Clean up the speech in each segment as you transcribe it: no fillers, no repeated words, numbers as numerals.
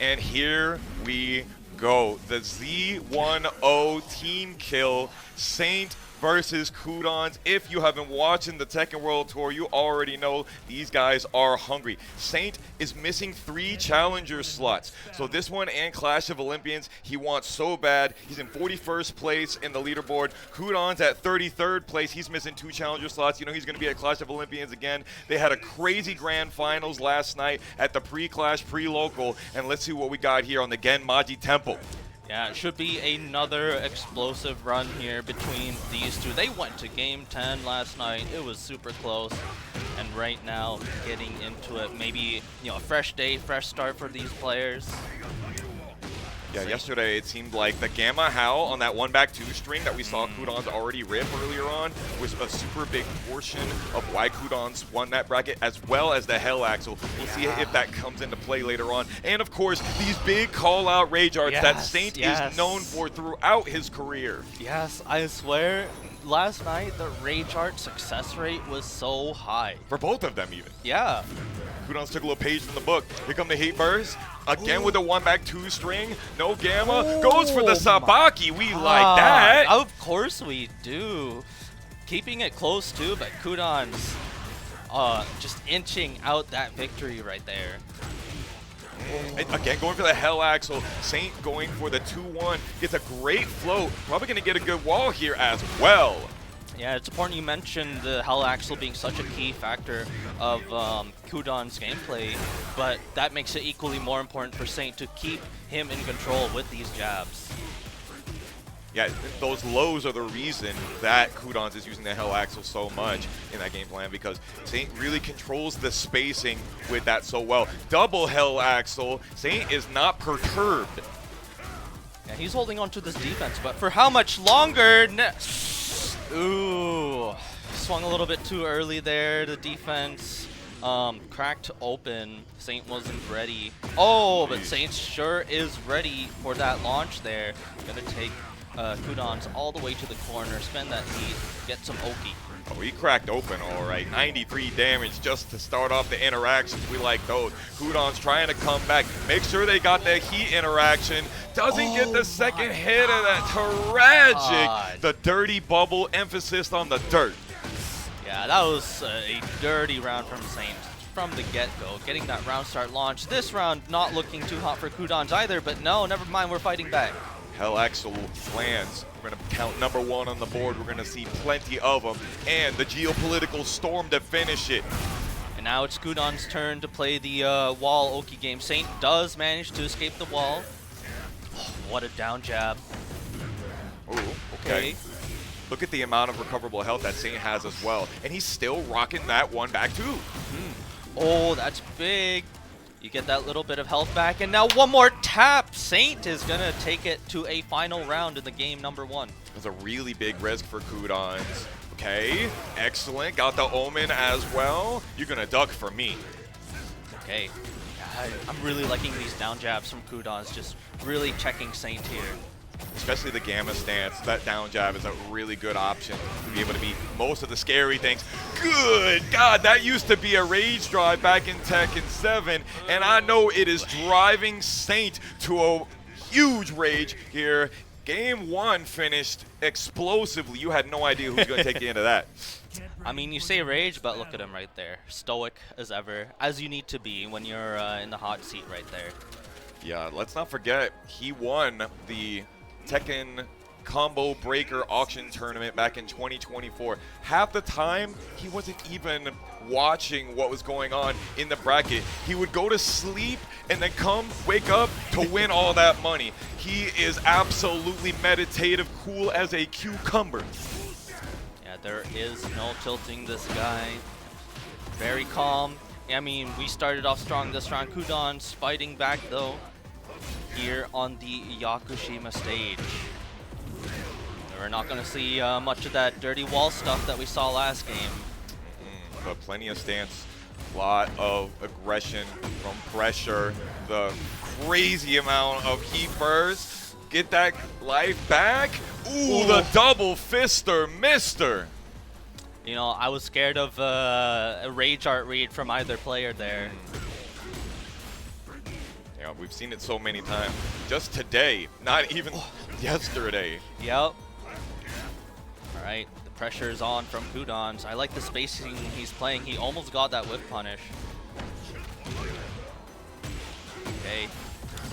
And here we go. The Z10 team kill. Saint versus Qudans. If you haven't watched the Tekken World Tour, you already know these guys are hungry. Saint is missing 3 challenger slots. So this one and Clash of Olympians, he wants so bad. He's in 41st place in the leaderboard. Qudans at 33rd place. He's missing 2 challenger slots. You know he's going to be at Clash of Olympians again. They had a crazy grand finals last night at the pre-clash, pre-local. And let's see what we got here on the Genmaji Temple. Yeah, it should be another explosive run here between these two. They went to Game 10 last night. It was super close. And right now, getting into it, maybe, you know, a fresh day, fresh start for these players. Yeah, yesterday it seemed like the Gamma Howl on that 1-2 string that we saw Qudans already rip earlier on was a super big portion of why Qudans won that bracket, as well as the Hell Axle. We'll see if that comes into play later on. And of course, these big call-out rage arts that Saint is known for throughout his career. Yes, I swear, last night the rage art success rate was so high. For both of them even. Yeah. Qudans took a little page from the book. Here come the Heat Burst. Again with the 1-2 string. No Gamma. Goes for the Sabaki. We like that. Of course we do. Keeping it close too, but Qudans just inching out that victory right there. And again, going for the Hell Axle. Saint going for the 2-1. Gets a great float. Probably going to get a good wall here as well. Yeah, it's important you mentioned the Hell Axle being such a key factor of Qudans' gameplay, but that makes it equally more important for Saint to keep him in control with these jabs. Yeah, those lows are the reason that Qudans is using the Hell Axle so much in that game plan, because Saint really controls the spacing with that so well. Double Hell Axle, Saint is not perturbed. Yeah, he's holding on to this defense, but for how much longer? Ooh, swung a little bit too early there. The defense cracked open. Saint wasn't ready. Oh, but Saint sure is ready for that launch there. Gonna take Qudans all the way to the corner, spend that heat, get some Oki. Oh, he cracked open all right. 93 damage just to start off the interactions. We like those. Qudans trying to come back. Make sure they got that heat interaction. Doesn't get the second hit of that. Tragic. The dirty bubble, emphasis on the dirt. Yeah, that was a dirty round from Saint from the get-go. Getting that round start launch. This round not looking too hot for Qudans either, but no, never mind, we're fighting back. Hell Axle lands. We're going to count number 1 on the board. We're going to see plenty of them. And the geopolitical storm to finish it. And now it's Qudans' turn to play the wall Oki game. Saint does manage to escape the wall. Oh, what a down jab. Ooh, okay. Look at the amount of recoverable health that Saint has as well. And he's still rocking that 1-2. Oh, that's big. You get that little bit of health back, and now one more tap. Saint is gonna take it to a final round in the game number 1. That's a really big risk for Qudans. Okay, excellent. Got the Omen as well. You're gonna duck for me. Okay. I'm really liking these down jabs from Qudans, just really checking Saint here. Especially the Gamma stance. That down jab is a really good option to be able to beat most of the scary things. Good God, that used to be a rage drive back in Tekken 7, and I know it is driving Saint to a huge rage here. Game 1 finished explosively. You had no idea who was going to take the end of that. I mean, you say rage, but look at him right there. Stoic as ever, as you need to be when you're in the hot seat right there. Yeah, let's not forget, he won the Tekken Combo Breaker Auction Tournament back in 2024. Half the time, he wasn't even watching what was going on in the bracket. He would go to sleep and then wake up to win all that money. He is absolutely meditative, cool as a cucumber. Yeah, there is no tilting this guy. Very calm. I mean, we started off strong this round. Qudans fighting back though here on the Yakushima stage. We're not going to see much of that dirty wall stuff that we saw last game. But plenty of stance, a lot of aggression from pressure, the crazy amount of heat burst. Get that life back. Ooh, the double fister, mister. You know, I was scared of a rage art read from either player there. Yeah, we've seen it so many times. Just today, not even yesterday. Yep. All right, the pressure is on from Qudans. I like the spacing he's playing. He almost got that whip punish. Okay,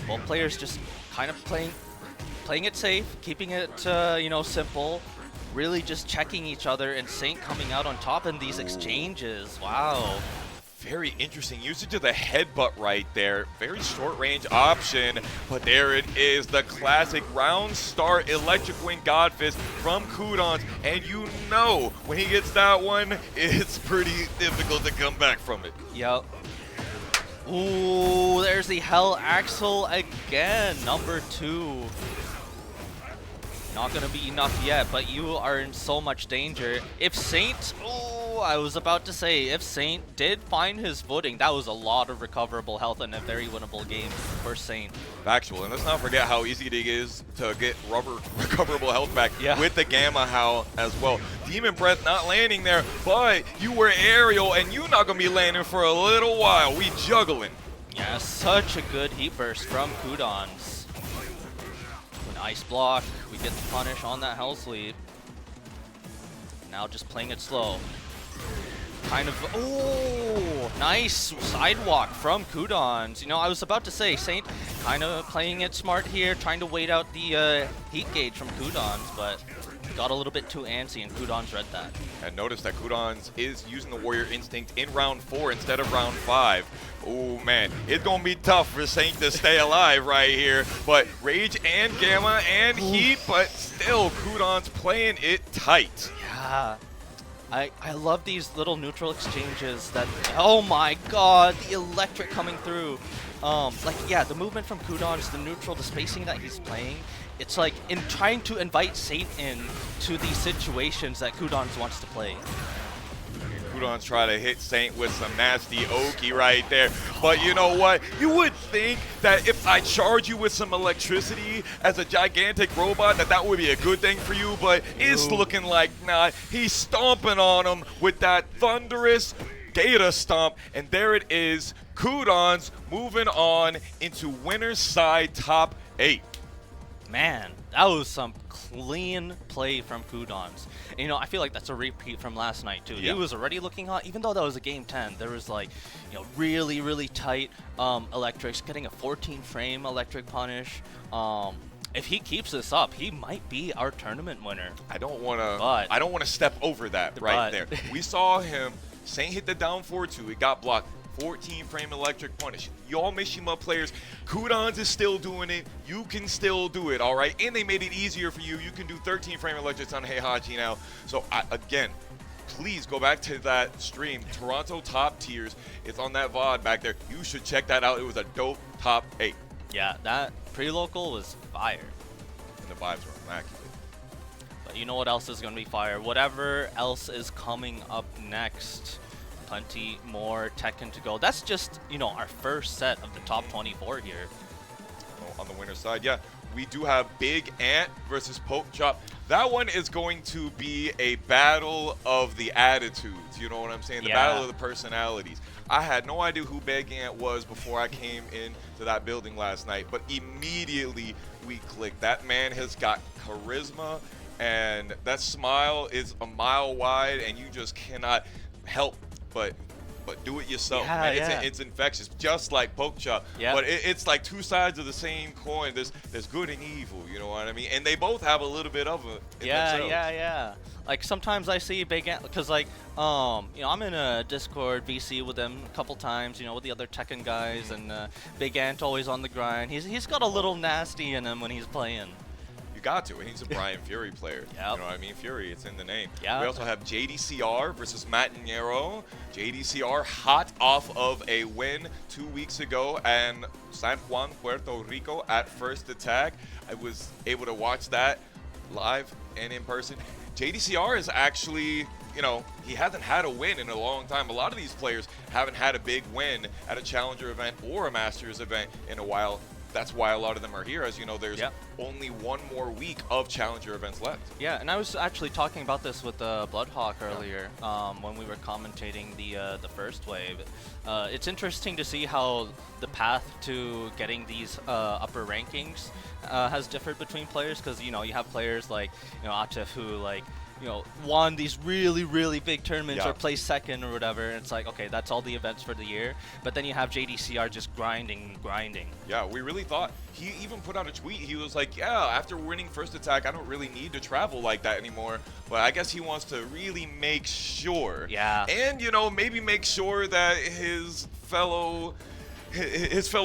both players just kind of playing it safe, keeping it you know, simple. Really just checking each other, and Saint coming out on top in these exchanges. Wow. Very interesting usage of the headbutt right there. Very short range option, but there it is, the classic round start electric wing Godfist from Qudans. And you know, when he gets that one, it's pretty difficult to come back from it. Yep. Ooh, there's the Hell Axel again, number 2. Not gonna be enough yet, but you are in so much danger. If Saint, oh, I was about to say, if Saint did find his footing, that was a lot of recoverable health in a very winnable game for Saint. Factual, and let's not forget how easy it is to get recoverable health back with the Gamma Howl as well. Demon Breath not landing there, but you were aerial, and you're not gonna be landing for a little while. We juggling. Yeah, such a good heat burst from Qudans. Ice block, we get the punish on that Hell Sweep. Now just playing it slow. Kind of, oh, nice sidewalk from Qudans. You know, I was about to say, Saint kind of playing it smart here, trying to wait out the heat gauge from Qudans, but got a little bit too antsy, and Qudans read that. And notice that Qudans is using the Warrior Instinct in round 4 instead of round 5. Oh man, it's gonna be tough for Saint to stay alive right here. But Rage and Gamma and Heat, but still Qudans playing it tight. Yeah. I love these little neutral exchanges that, oh my god, the electric coming through. Like, yeah, the movement from Qudans, the neutral, the spacing that he's playing, it's like in trying to invite Saint in to these situations that Qudans wants to play. Qudans try to hit Saint with some nasty Oki right there. But you know what? You would think that if I charge you with some electricity as a gigantic robot, that would be a good thing for you, but it's looking like not. He's stomping on him with that thunderous data stomp, and there it is. Qudans moving on into winner's side top 8. Man, that was some clean play from Qudans. And, you know, I feel like that's a repeat from last night too. Yeah. He was already looking hot, even though that was a game 10. There was like, you know, really, really tight electrics, getting a 14 frame electric punish. If he keeps this up, he might be our tournament winner. I don't want to step over that right there. We saw him. Saint hit the down 4-2. It got blocked. 14 frame electric punish. Y'all Mishima players, Qudans is still doing it. You can still do it, all right? And they made it easier for you. You can do 13 frame electrics on Heihachi now. So again, please go back to that stream. Toronto Top Tiers. It's on that VOD back there. You should check that out. It was a dope top 8. Yeah, that pre-local was fire. And the vibes were immaculate. But you know what else is going to be fire? Whatever else is coming up next. Plenty more Tekken to go. That's just, you know, our first set of the top 24 here. On the winner's side, yeah, we do have Big Ant versus PokChop. That one is going to be a battle of the attitudes, you know what I'm saying? The battle of the personalities. I had no idea who Big Ant was before I came into that building last night, but immediately we clicked. That man has got charisma, and that smile is a mile wide, and you just cannot help but do it yourself. Yeah, man. It's infectious, just like PokChop. Yep. But it's like two sides of the same coin. There's good and evil, you know what I mean? And they both have a little bit of it in themselves. Yeah. Like sometimes I see Big Ant, because like, you know, I'm in a Discord VC with them a couple times, you know, with the other Tekken guys, and Big Ant always on the grind. He's got a little nasty in him when he's playing. Got to, and he's a Brian Fury player. Yep. You know what I mean? Fury, it's in the name. Yep. We also have JDCR versus Mattinero. JDCR hot off of a win 2 weeks ago and San Juan, Puerto Rico at First Attack. I was able to watch that live and in person. JDCR is actually, you know, he hasn't had a win in a long time. A lot of these players haven't had a big win at a Challenger event or a Masters event in a while. that's why a lot of them are here. As you know, there's Yep. only one more week of Challenger events left. Yeah, and I was actually talking about this with Bloodhawk earlier when we were commentating the first wave. It's interesting to see how the path to getting these upper rankings has differed between players, because you have players like Atif who won these really big tournaments or placed second or whatever, and it's like, okay, that's all the events for the year. But then you have JDCR just grinding. Yeah, we really thought, he even put out a tweet, he was like, yeah, after winning first attack, I don't really need to travel like that anymore. But I guess he wants to really make sure. Yeah. And, maybe make sure that his fellow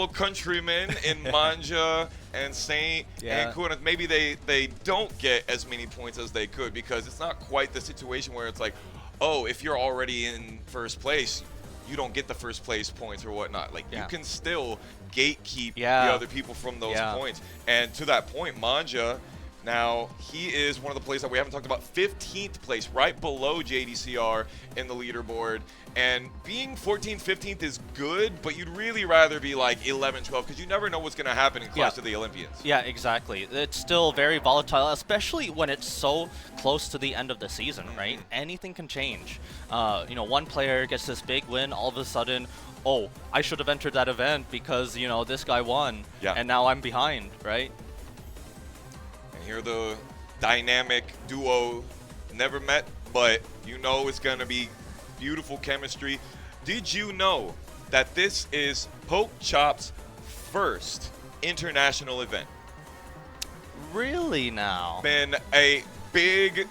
countrymen in Mangja and Saint and Qudans, maybe they don't get as many points as they could, because it's not quite the situation where it's like, oh, if you're already in first place, you don't get the first place points or whatnot. Like, you can still gatekeep the other people from those points. And to that point, Mangja, now, he is one of the players that we haven't talked about, 15th place, right below JDCR in the leaderboard. And being 14th, 15th is good, but you'd really rather be like 11, 12, because you never know what's going to happen in Clash of the Olympians. Yeah, exactly. It's still very volatile, especially when it's so close to the end of the season, right? Anything can change. One player gets this big win, all of a sudden, oh, I should have entered that event because, this guy won, and now I'm behind, right? Here the dynamic duo, never met, but it's going to be beautiful chemistry. Did you know that this is PokChop's first international event? Really now? Been a big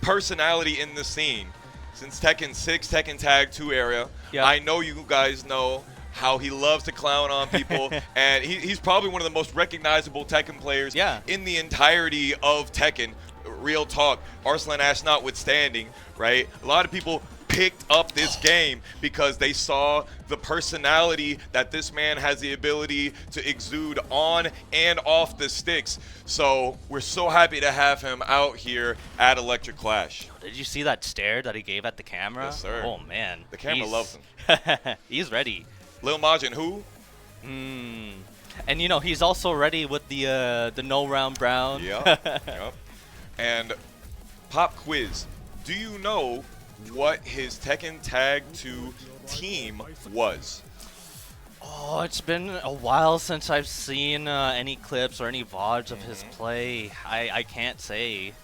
personality in the scene since Tekken 6, Tekken Tag 2 area. Yep. I know you guys know how he loves to clown on people, and he's probably one of the most recognizable Tekken players in the entirety of Tekken. Real talk, Arslan Ash notwithstanding, right? A lot of people picked up this game because they saw the personality that this man has the ability to exude on and off the sticks. So we're so happy to have him out here at Electric Clash. Did you see that stare that he gave at the camera? Yes, sir. Oh, man. The camera loves him. He's ready. Lil Majin, who? And he's also ready with the no round brown. Yep. And pop quiz. Do you know what his Tekken Tag 2 team was? Oh, it's been a while since I've seen any clips or any VODs of his play. I can't say.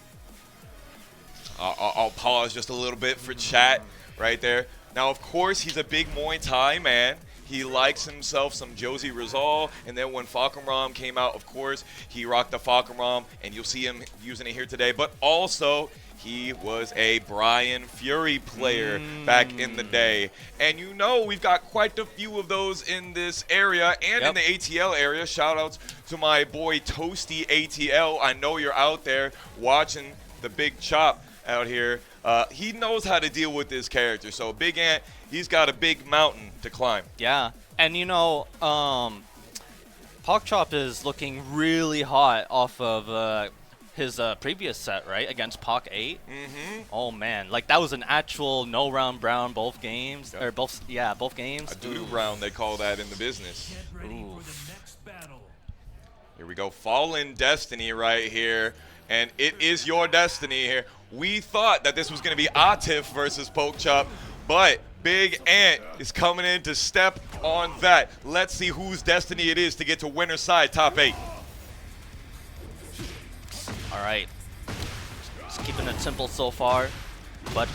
I'll pause just a little bit for chat right there. Now, of course, he's a big Muay Thai man. He likes himself some Josie Rizal, and then when Falconrom came out, of course, he rocked the Falconrom, and you'll see him using it here today. But also, he was a Brian Fury player back in the day. And we've got quite a few of those in this area and in the ATL area. Shout-outs to my boy Toasty ATL. I know you're out there watching the Big Chop out here. He knows how to deal with this character. So Big Ant, he's got a big mountain to climb. Yeah, and PokChop is looking really hot off of his previous set, right, against Pok 8. Oh man, like that was an actual no round brown both games, or both games. A doo-doo round, they call that in the business. Here we go, Fallen Destiny right here, and it is your destiny here. We thought that this was going to be Atif versus PokChop, but Big Ant is coming in to step on that. Let's see whose destiny it is to get to winner's side, top 8. All right. Just keeping it simple so far. But,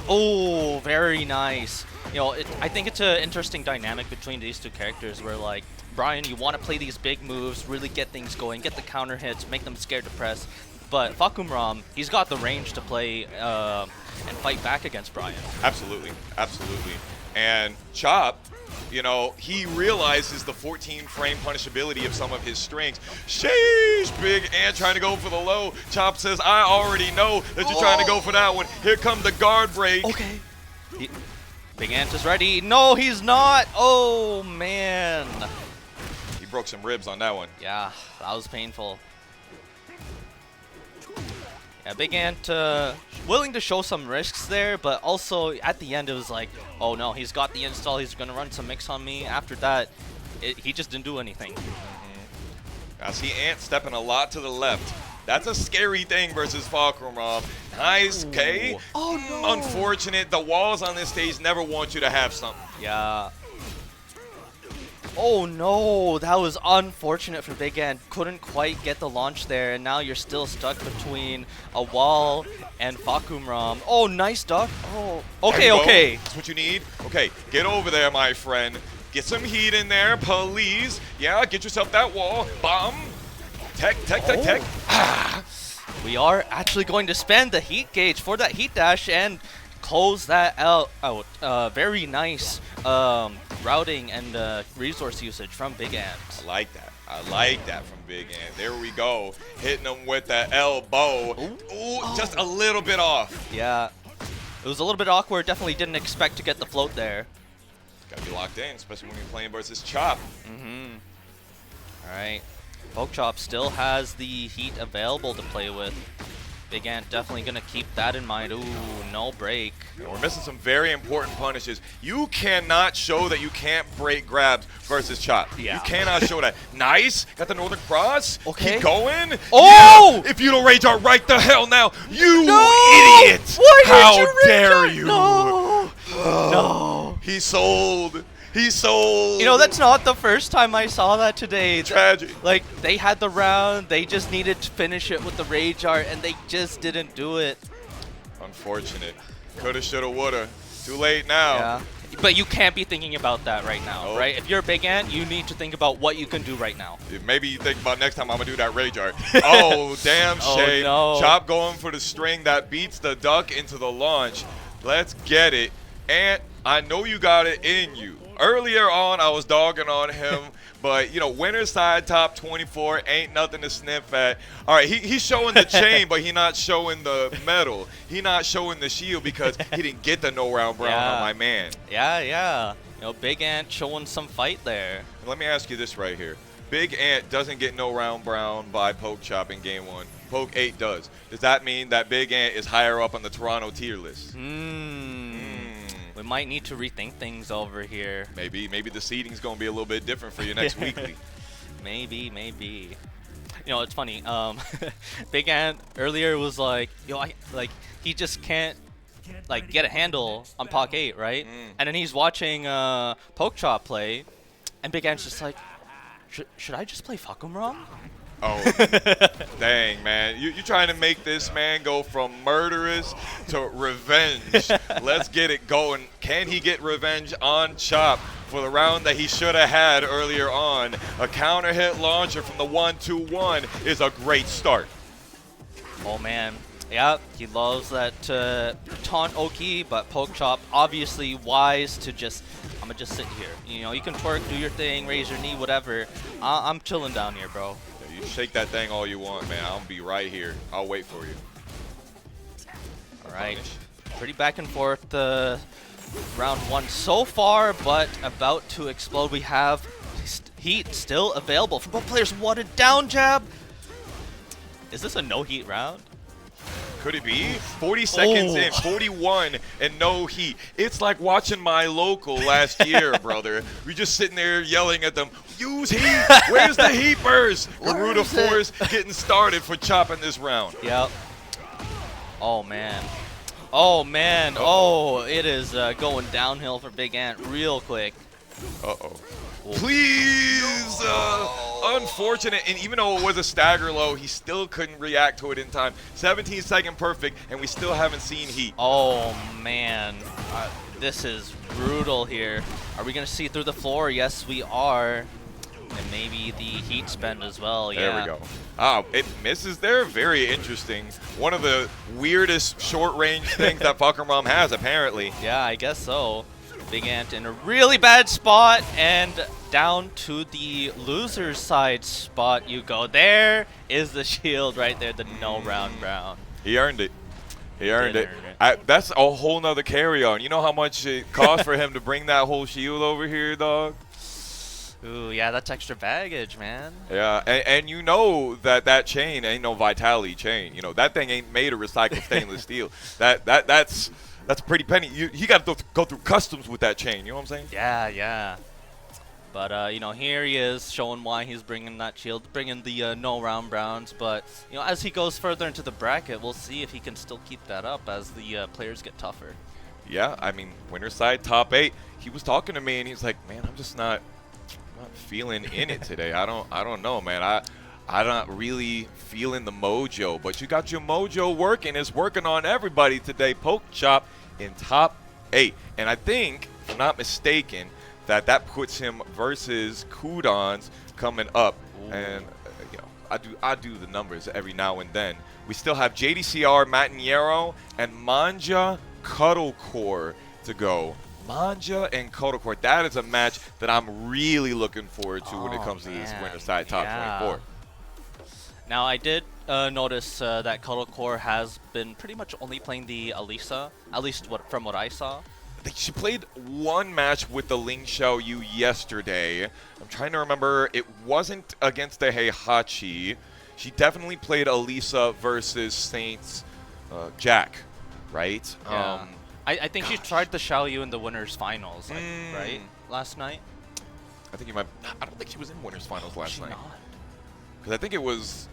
oh, very nice. I think it's an interesting dynamic between these two characters where, like, Brian, you want to play these big moves, really get things going, get the counter hits, make them scared to press. But Falconrom, he's got the range to play and fight back against Brian. Absolutely. And Chop, he realizes the 14-frame punishability of some of his strings. Sheesh, Big Ant trying to go for the low. Chop says, I already know that you're trying to go for that one. Here come the guard break. Okay. Big Ant is ready. No, he's not. Oh, man. He broke some ribs on that one. Yeah, that was painful. Yeah, Big Ant willing to show some risks there, but also at the end it was like, oh no, he's got the install, he's going to run some mix on me. After that, he just didn't do anything. I see Ant stepping a lot to the left. That's a scary thing versus Falcrum. Nice K. Oh no. Unfortunate. The walls on this stage never want you to have something. Yeah. Oh no, that was unfortunate for Big Ant. Couldn't quite get the launch there, and now you're still stuck between a wall and Fakumram. Oh, nice duck. Oh, okay, okay. That's what you need. Okay, get over there, my friend. Get some heat in there, please. Yeah, get yourself that wall. Bomb. Tech. Ah. We are actually going to spend the heat gauge for that heat dash and close that out. Very nice routing and resource usage from Big Ant. I like that. I like that from Big Ant. There we go. Hitting him with the elbow. Ooh, just a little bit off. Yeah. It was a little bit awkward. Definitely didn't expect to get the float there. Gotta be locked in, especially when you're playing versus Chop. All right. PokChop still has the heat available to play with. Big Ant definitely going to keep that in mind. Ooh, no break. We're missing some very important punishes. You cannot show that you can't break grabs versus Chop. Yeah. You cannot show that. Nice. Got the Northern Cross. Okay. Keep going. Oh! Yeah. If you don't rage art right the hell now, you No! idiot. Why How did you rage dare art? you? No. No. He sold. He sold. You know, that's not the first time I saw that today. tragic. Like, they had the round, they just needed to finish it with the rage art, and they just didn't do it. Unfortunate. Coulda, shoulda, woulda. Too late now. Yeah. But you can't be thinking about that right now, Nope. right? If you're a Big Ant, you need to think about what you can do right now. Maybe you think about next time I'm gonna do that rage art. Oh, damn Oh, shame. no. Chop going for the string that beats the duck into the launch. Let's get it. And I know you got it in you. Earlier on, I was dogging on him, but, you know, winner side top 24 ain't nothing to sniff at. All right, he's showing the chain, but he not showing the medal. He not showing the shield because he didn't get the no-round brown Yeah. on my man. Yeah. You know, Big Ant showing some fight there. Let me ask you this right here. Big Ant doesn't get no round brown by PokChop in game 1. Poke 8 does. Does that mean that Big Ant is higher up on the Toronto tier list? We might need to rethink things over here. Maybe the seating's gonna be a little bit different for you next weekly. Maybe. You know, it's funny. Big Ant earlier was like, yo, he just can't like get a handle on Pok 8, right? And then he's watching PokChop play, and Big Ant's just like, should I just play Fakumram? Oh, dang, man. You're trying to make this man go from murderous to revenge. Let's get it going. Can he get revenge on Chop for the round that he should have had earlier on? A counter hit launcher from the 1-2-1 is a great start. Oh, man. Yeah, he loves that taunt Oki, but PokChop obviously wise to just, I'm going to just sit here. You know, you can twerk, do your thing, raise your knee, whatever. I'm chilling down here, bro. You shake that thing all you want, man. I'll be right here. I'll wait for you. All right. Pretty back and forth round 1 so far, but about to explode. We have heat still available for both players. What a down jab. Is this a no heat round? Could it be? 40 seconds in, 41, and no heat. It's like watching my local last year, brother. We're just sitting there yelling at them, use heat! Where's the heat burst? Garuda Force getting started for chopping this round. Yep. Oh, man. Oh, man. Oh, it is going downhill for Big Ant real quick. Uh-oh. Please! Unfortunate, and even though it was a stagger low, he still couldn't react to it in time. 17-second perfect, and we still haven't seen heat. Oh, man. This is brutal here. Are we going to see through the floor? Yes, we are. And maybe the heat spend as well. There we go. It misses there. Very interesting. One of the weirdest short-range things that Fakumram has, apparently. Yeah, I guess so. Big Ant in a really bad spot, and down to the loser's side spot you go. There is the shield right there, the no round brown. He earned it. He earned it. Earn it. That's a whole nother carry-on. You know how much it cost for him to bring that whole shield over here, dog? Ooh, yeah, that's extra baggage, man. Yeah, and you know that chain ain't no Vitality chain. You know, that thing ain't made of recycled stainless steel. That's a pretty penny. He got to go through customs with that chain. You know what I'm saying? Yeah. But, here he is showing why he's bringing that shield, bringing the no round browns. But, as he goes further into the bracket, we'll see if he can still keep that up as the players get tougher. Yeah, I mean, winner's side top 8. He was talking to me and he's like, man, I'm just not feeling in it today. I don't know, man. I'm not really feeling the mojo, but you got your mojo working. It's working on everybody today. PokChop in top 8. And I think, if I'm not mistaken, that puts him versus Qudans coming up. Ooh. And I do the numbers every now and then. We still have JDCR, Mattinero, and Mangja Cuddlecore to go. Mangja and Cuddlecore. That is a match that I'm really looking forward to when it comes to this winner side top 24. Now, I did notice that Cuddlecore has been pretty much only playing the Elisa, at least from what I saw. She played one match with the Ling Xiaoyu yesterday. I'm trying to remember. It wasn't against the Heihachi. She definitely played Elisa versus Saints Jack, right? Yeah. I think she tried the Xiaoyu in the winners finals, right? Last night. I think you might. I don't think she was in winners finals last night. Not? Because I think it was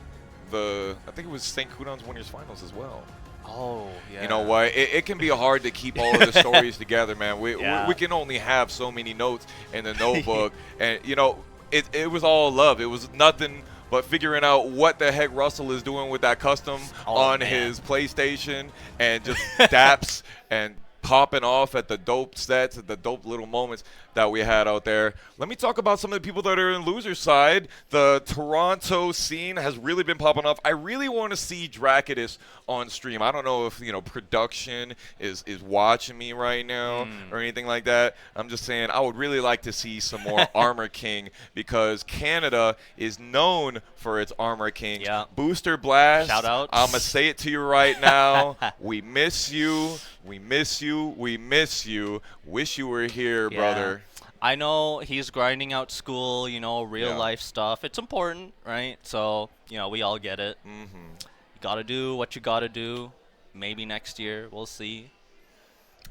St. Qudans winners finals as well. Oh, yeah. You know what? It can be hard to keep all of the stories together, man. We can only have so many notes in the notebook. And, it was all love. It was nothing but figuring out what the heck Russell is doing with that custom on his PlayStation and just daps and popping off at the dope sets, at the dope little moments that we had out there. Let me talk about some of the people that are in loser side. The Toronto scene has really been popping off. I really want to see Drakidus on stream. I don't know if, production is watching me right now or anything like that. I'm just saying I would really like to see some more Armor King because Canada is known for its Armor King. Yeah. Booster Blast. Shout out. I'm going to say it to you right now. We miss you. We miss you. We miss you. Wish you were here, brother. I know he's grinding out school, real life stuff. It's important, right? So, we all get it. You got to do what you got to do. Maybe next year, we'll see.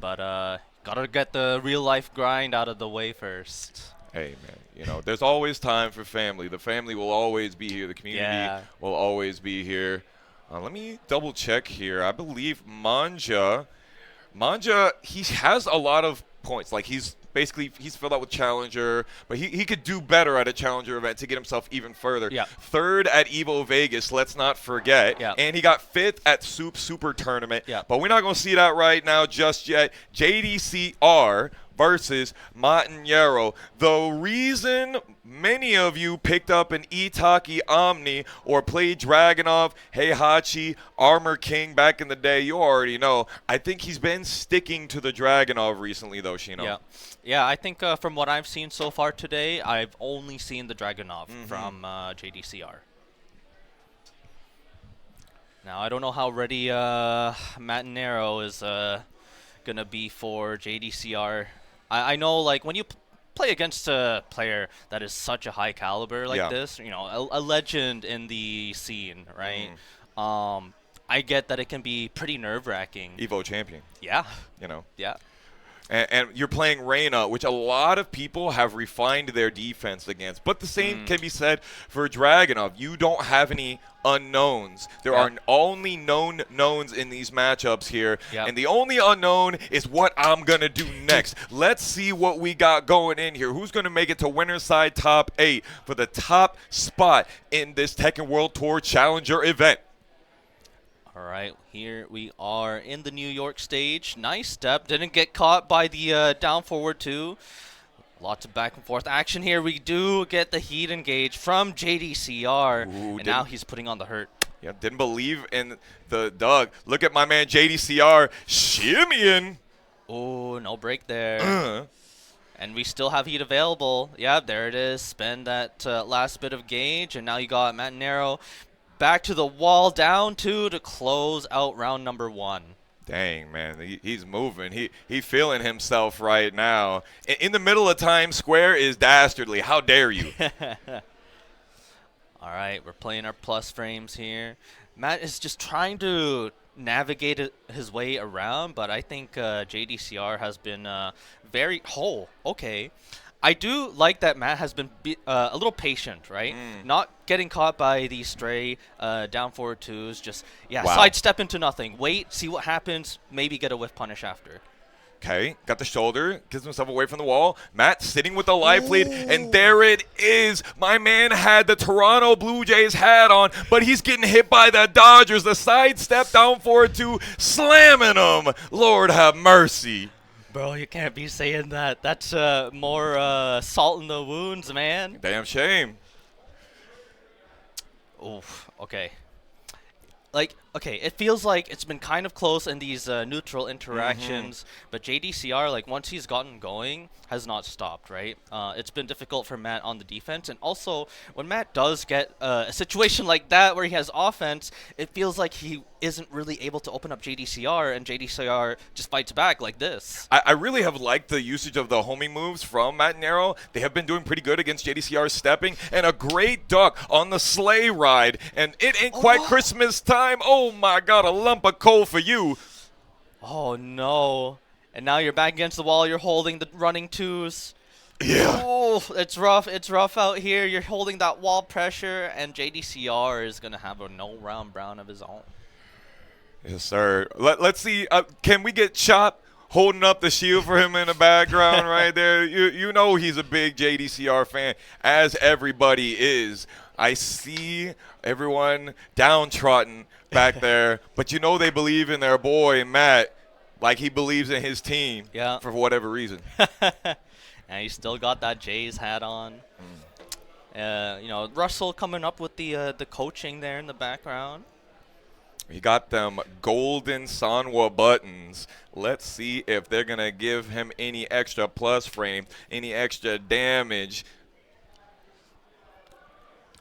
But got to get the real life grind out of the way first. Hey, man, there's always time for family. The family will always be here. The community will always be here. Let me double check here. I believe Mangja, he has a lot of points. Like, he's filled out with Challenger, but he could do better at a Challenger event to get himself even further. Yeah. 3rd at Evo Vegas, let's not forget. Yeah. And he got 5th at Super Tournament. Yeah. But we're not going to see that right now just yet. JDCR versus Mattinero. The reason many of you picked up an Itaki Omni or played Dragunov, Heihachi, Armor King back in the day, you already know. I think he's been sticking to the Dragunov recently, though, Shino. Yeah, I think from what I've seen so far today, I've only seen the Dragunov from JDCR. Now, I don't know how ready Mattinero is going to be for JDCR. I know, like, when you play against a player that is such a high caliber like this, a legend in the scene, right? I get that it can be pretty nerve-wracking. Evo champion. Yeah. Yeah. And you're playing Reyna, which a lot of people have refined their defense against. But the same can be said for Dragunov. You don't have any unknowns. There are only known knowns in these matchups here. And the only unknown is what I'm going to do next. Let's see what we got going in here. Who's going to make it to winner's side top 8 for the top spot in this Tekken World Tour Challenger event? All right, here we are in the New York stage. Nice step. Didn't get caught by the down forward two. Lots of back and forth action here. We do get the heat engage from JDCR. And now he's putting on the hurt. Yeah, didn't believe in the Doug. Look at my man JDCR shimmying. Oh, no break there. And we still have heat available. Yeah, there it is. Spend that last bit of gauge. And now you got Mattinero back to the wall, down 2 to close out round number 1. Dang, man, he's moving. He feeling himself right now. In the middle of Times Square is dastardly. How dare you? All right, we're playing our plus frames here. Matt is just trying to navigate his way around, but I think JDCR has been very... Oh, okay. I do like that Matt has been a little patient, right? Not getting caught by these stray down forward twos. Just, yeah, Wow. sidestep into nothing. Wait, see what happens. Maybe get a whiff punish after. Okay, got the shoulder, gets himself away from the wall. Matt sitting with the life lead, and there it is. My man had the Toronto Blue Jays hat on, but he's getting hit by the Dodgers. The sidestep down forward two, slamming him. Lord have mercy. Bro, you can't be saying that. That's more salt in the wounds, man. Damn shame. Oof, okay. Like, okay, it feels like it's been kind of close in these neutral interactions, but JDCR, like, once he's gotten going, has not stopped, right? It's been difficult for Matt on the defense, and also, when Matt does get a situation like that where he has offense, it feels like he isn't really able to open up JDCR, and JDCR just fights back like this. I really have liked the usage of the homing moves from Mattinero. They have been doing pretty good against JDCR stepping, and a great duck on the sleigh ride, and it ain't quite Christmas time. Oh my God, a lump of coal for you. Oh no. And now you're back against the wall, you're holding the running twos. Yeah. Oh, it's rough out here. You're holding that wall pressure, and JDCR is going to have a no-round brown of his own. Yes, sir. Let's see. Can we get Chop holding up the shield for him in the background right there? You know he's a big JDCR fan, as everybody is. I see everyone downtrodden back there, but you know they believe in their boy, Matt, like he believes in his team for whatever reason. And he still got that Jays hat on. You know, Russell coming up with the coaching there in the background. He got them golden Sanwa buttons. Let's see if they're going to give him any extra plus frame, any extra damage.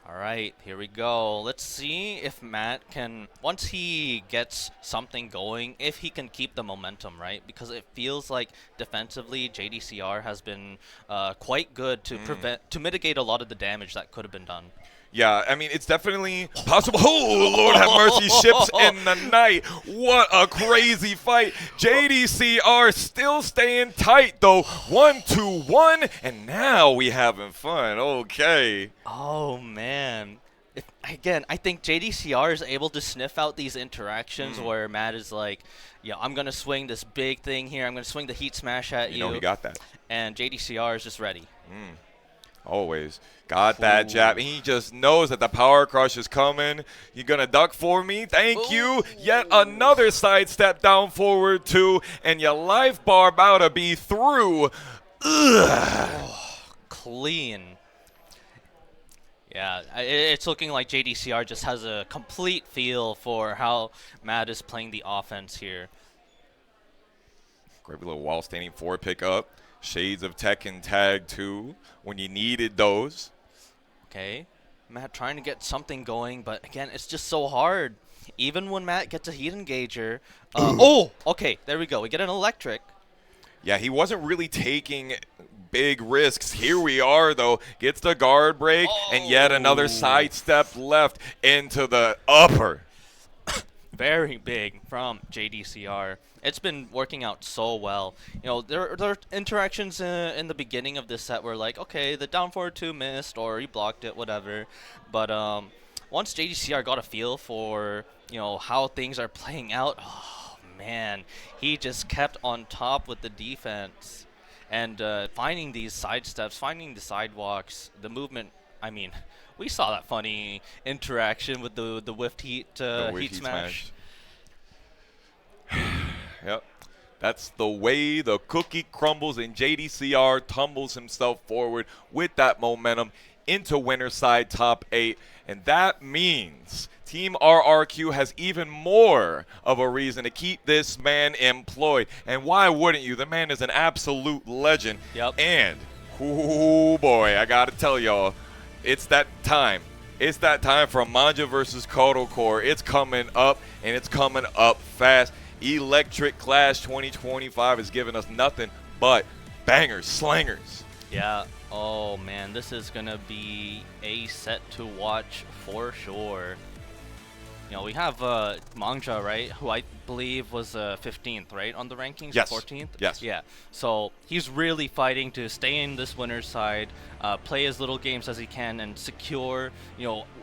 All right, here we go. Let's see if Matt can, once he gets something going, if he can keep the momentum, right? Because it feels like defensively, JDCR has been quite good to mitigate a lot of the damage that could have been done. Yeah, I mean, it's definitely possible. Oh, Lord have mercy, ships in the night. What a crazy fight. JDCR still staying tight, though. 1-2-1, and now we having fun. Okay. Oh, man. Again, I think JDCR is able to sniff out these interactions where Matt is like, yeah, I'm going to swing this big thing here. I'm going to swing the heat smash at you. You know he got that. And JDCR is just ready. Always. Got that jab. He just knows that the power crush is coming. You're going to duck for me? Thank you. Yet another sidestep down forward two, and your life bar about to be through. Clean. Yeah, it's looking like JDCR just has a complete feel for how Matt is playing the offense here. Great little wall standing forward pickup. Shades of Tekken Tag 2 when you needed those. Okay, Matt trying to get something going, but again, it's just so hard. Even when Matt gets a heat engager. Oh, okay, there we go. We get an electric. Yeah, he wasn't really taking big risks. Here we are, though. Gets the guard break, and yet another sidestep left into the upper. Very big from JDCR. It's been working out so well. You know, there are interactions in the beginning of this set where like, okay, the down forward two missed or he blocked it, whatever. But once JDCR got a feel for, you know, how things are playing out, oh man, he just kept on top with the defense and finding these sidesteps, finding the sidewalks, the movement. I mean, we saw that funny interaction with the whiffed heat heat smash. Yep. That's the way the cookie crumbles, and JDCR tumbles himself forward with that momentum into winner side top 8. And that means Team RRQ has even more of a reason to keep this man employed. And why wouldn't you? The man is an absolute legend. Yep. And, oh boy, I got to tell y'all, it's that time. It's that time for Mangja versus Kodocore. It's coming up, and it's coming up fast. Electric Clash 2025 is giving us nothing but bangers, slangers. Yeah. Oh, man. This is going to be a set to watch for sure. You know, we have Mangja, right? Who believe, was 15th, right, on the rankings? Yes. 14th? Yes. Yeah. So he's really fighting to stay in this winner's side, play as little games as he can, and secure,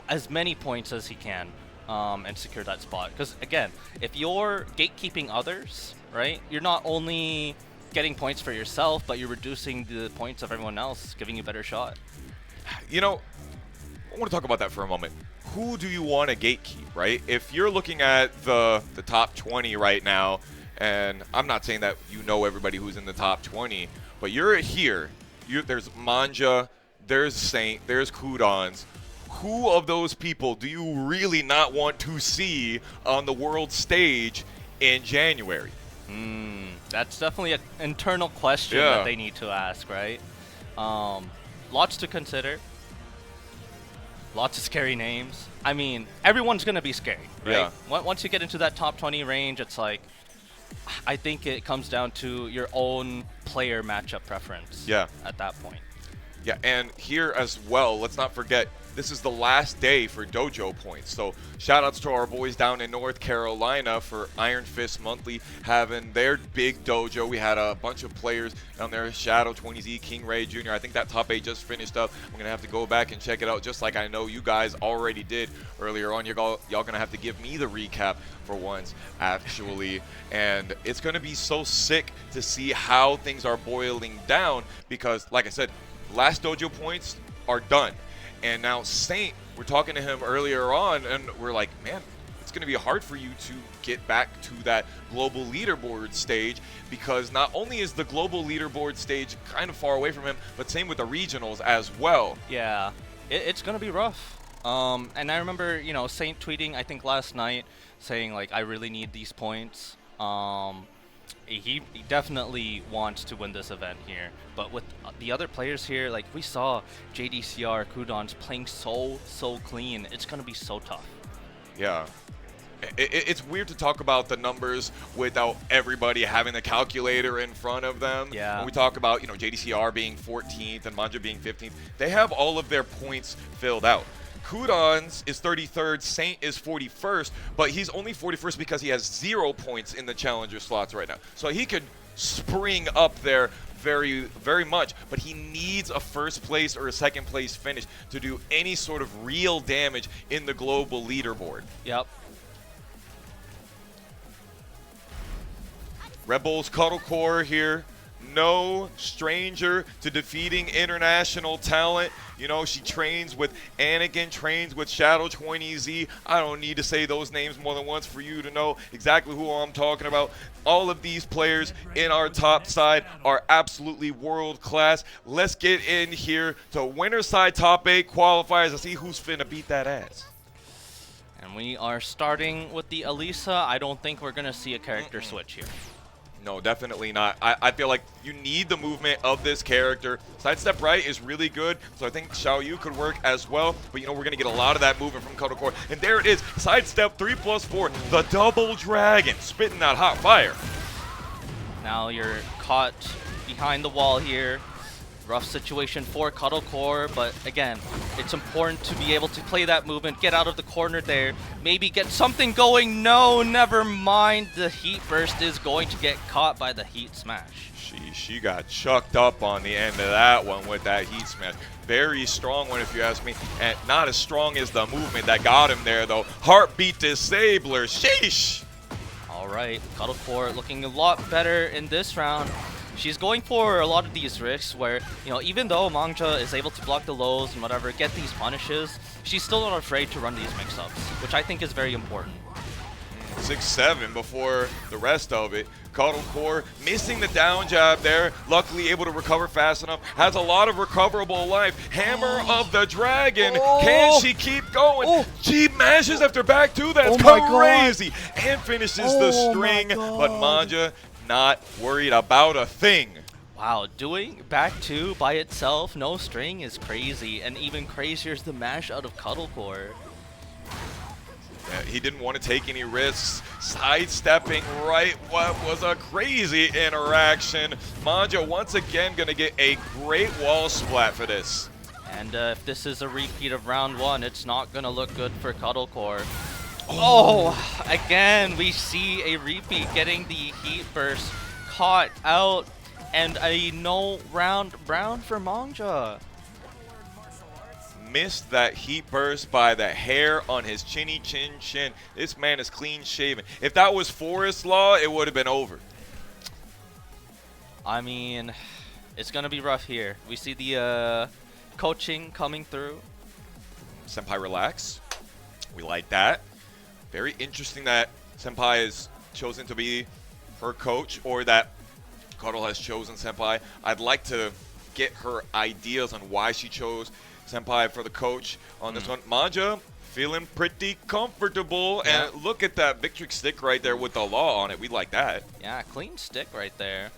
as many points as he can, and secure that spot. Because, again, if you're gatekeeping others, right, you're not only getting points for yourself, but you're reducing the points of everyone else, giving you a better shot. I want to talk about that for a moment. Who do you want to gatekeep, right? If you're looking at the top 20 right now, and I'm not saying that you know everybody who's in the top 20, but you're here. There's Mangja, there's Saint, there's Qudans. Who of those people do you really not want to see on the world stage in January? That's definitely an internal question that they need to ask, right? Lots to consider. Lots of scary names. I mean, everyone's going to be scary, right? Yeah. Once you get into that top 20 range, it's like, I think it comes down to your own player matchup preference at that point. Yeah, and here as well, let's not forget, this is the last day for dojo points. So shout outs to our boys down in North Carolina for Iron Fist Monthly having their big dojo. We had a bunch of players down there, Shadow 20Z, King Ray Jr. I think that top 8 just finished up. I'm going to have to go back and check it out, just like I know you guys already did earlier on. Y'all going to have to give me the recap for once, actually. And it's going to be so sick to see how things are boiling down because, like I said, last dojo points are done. And now Saint, we're talking to him earlier on, and we're like, man, it's going to be hard for you to get back to that global leaderboard stage because not only is the global leaderboard stage kind of far away from him, but same with the regionals as well. Yeah, it's going to be rough. And I remember, Saint tweeting, I think last night, saying, like, I really need these points. He definitely wants to win this event here, but with the other players here, like we saw JDCR, Qudans playing so clean, it's going to be so tough. Yeah. It's weird to talk about the numbers without everybody having the calculator in front of them. Yeah. When we talk about, JDCR being 14th and Mangja being 15th, they have all of their points filled out. Qudans is 33rd, Saint is 41st, but he's only 41st because he has 0 points in the challenger slots right now. So he could spring up there very, very much, but he needs a first place or a second place finish to do any sort of real damage in the global leaderboard. Yep. Red Bull's Cuddle Core here. No stranger to defeating international talent. She trains with Anakin, trains with Shadow 20Z. I don't need to say those names more than once for you to know exactly who I'm talking about. All of these players in our top side are absolutely world class. Let's get in here to winner side top 8 qualifiers and see who's finna beat that ass. And we are starting with the Elisa. I don't think we're going to see a character switch here. No, definitely not. I feel like you need the movement of this character. Sidestep right is really good, so I think Xiaoyu could work as well. But, we're going to get a lot of that movement from Cuddle Core. And there it is, Sidestep 3+4, the double dragon, spitting that hot fire. Now you're caught behind the wall here. Rough situation for Cuddle Core, but again, it's important to be able to play that movement, get out of the corner there, maybe get something going. No, never mind. The Heat Burst is going to get caught by the Heat Smash. She got chucked up on the end of that one with that Heat Smash. Very strong one, if you ask me, and not as strong as the movement that got him there, though. Heartbeat Disabler, sheesh! All right, Cuddle Core looking a lot better in this round. She's going for a lot of these risks where, even though Mangja is able to block the lows and whatever, get these punishes, she's still not afraid to run these mix-ups, which I think is very important. 6-7 before the rest of it. Cuddle Core missing the down jab there, luckily able to recover fast enough, has a lot of recoverable life. Hammer of the Dragon, can she keep going? She mashes after back two, that's crazy, and finishes the string, but Mangja not worried about a thing. Wow, doing back two by itself, no string, is crazy, and even crazier is the mash out of Cuddle Core. Yeah, he didn't want to take any risks, sidestepping right what was a crazy interaction. Mangja once again going to get a great wall splat for this. And if this is a repeat of round one, it's not going to look good for Cuddle Core. Oh, again, we see a repeat getting the heat burst caught out, and a no round brown for Mangja. Missed that heat burst by the hair on his chinny chin. This man is clean shaven. If that was Forest Law, it would have been over. I mean, it's gonna be rough here. We see the coaching coming through. Senpai, relax. We like that. Very interesting that Senpai is chosen to be her coach, or that Cuddle has chosen Senpai. I'd like to get her ideas on why she chose Senpai for the coach on this one. Mangja feeling pretty comfortable, and look at that victory stick right there with the law on it. We like that. Yeah, clean stick right there.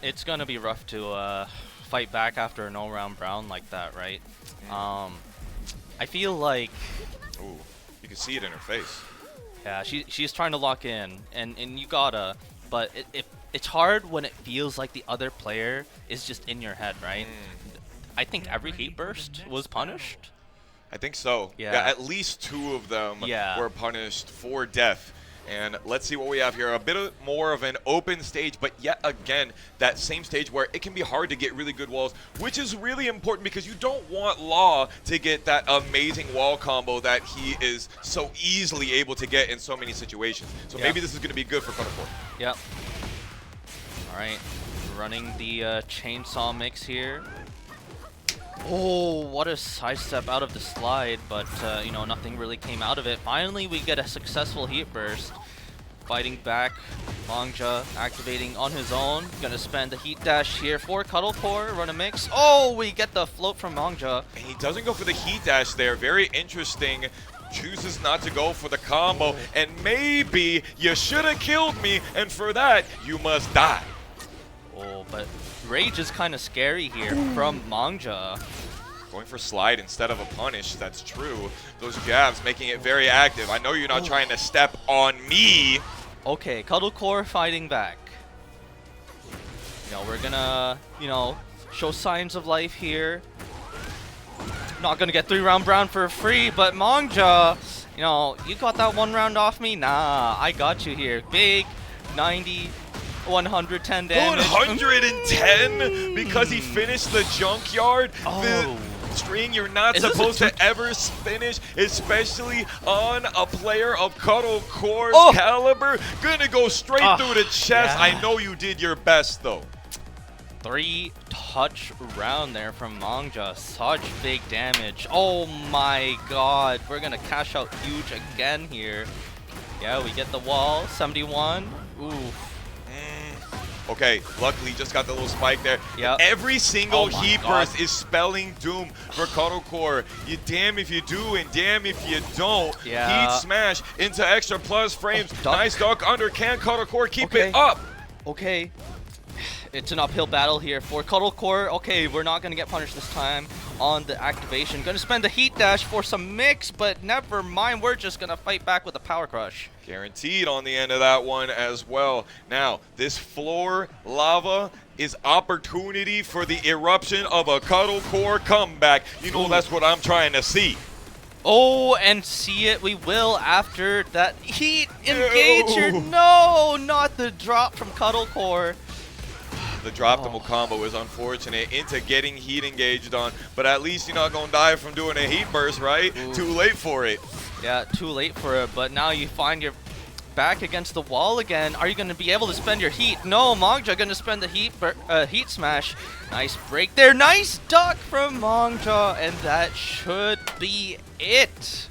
It's gonna be rough to fight back after a no round brown like that, right? I feel like, ooh, you can see it in her face. Yeah, she's trying to lock in, and you gotta, but it's hard when it feels like the other player is just in your head, right? I think every heat burst was punished. I think so. Yeah. At least 2 of them were punished for death. And let's see what we have here. A bit more of an open stage, but yet again, that same stage where it can be hard to get really good walls, which is really important because you don't want Law to get that amazing wall combo that he is so easily able to get in so many situations. So maybe this is going to be good for Qudans. Yep. All right, running the chainsaw mix here. Oh, what a sidestep out of the slide, but you know, nothing really came out of it. Finally, we get a successful heat burst. Fighting back, Mangja activating on his own. Gonna spend the heat dash here for Cuddlecore, run a mix. Oh, we get the float from Mangja. And he doesn't go for the heat dash there. Very interesting. Chooses not to go for the combo. And maybe you should have killed me, and for that, you must die. Oh, but Rage is kind of scary here from Mangja. Going for slide instead of a punish, that's true. Those jabs making it very active. I know you're not trying to step on me. Okay, Cuddlecore fighting back. You know, we're gonna, you know, show signs of life here. Not gonna get 3-round brown for free, but Mangja, you know, you got that 1 round off me? Nah, I got you here. Big 90. 110 damage. 110 because he finished the junkyard. The string you're not supposed to ever finish, especially on a player of Cuddlecore's caliber. Gonna go straight through the chest. I know you did your best though. 3-touch round there from Mangja. Such big damage. Oh my god. We're gonna cash out huge again here. Yeah, we get the wall. 71. Oof. Okay, luckily just got the little spike there. Yep. Every single heat burst is spelling doom for Cuddlecore. You damn if you do and damn if you don't. Yeah. Heat smash into extra plus frames. Nice duck under. Can Cuddlecore keep it up? Okay. It's an uphill battle here for Cuddlecore. Okay, we're not going to get punished this time on the activation. Going to spend the heat dash for some mix, but never mind. We're just going to fight back with a power crush. Guaranteed on the end of that one as well. Now, this floor lava is opportunity for the eruption of a Cuddlecore comeback. You know, that's what I'm trying to see. Oh, and see it we will after that heat engager. No, not the drop from Cuddlecore. The drop-double combo is unfortunate into getting heat engaged on, but at least you're not going to die from doing a heat burst, right? Too late for it. Yeah, too late for it, but now you find your back against the wall again. Are you going to be able to spend your heat? No, Mangja going to spend the heat smash. Nice break there. Nice duck from Mangja, and that should be it.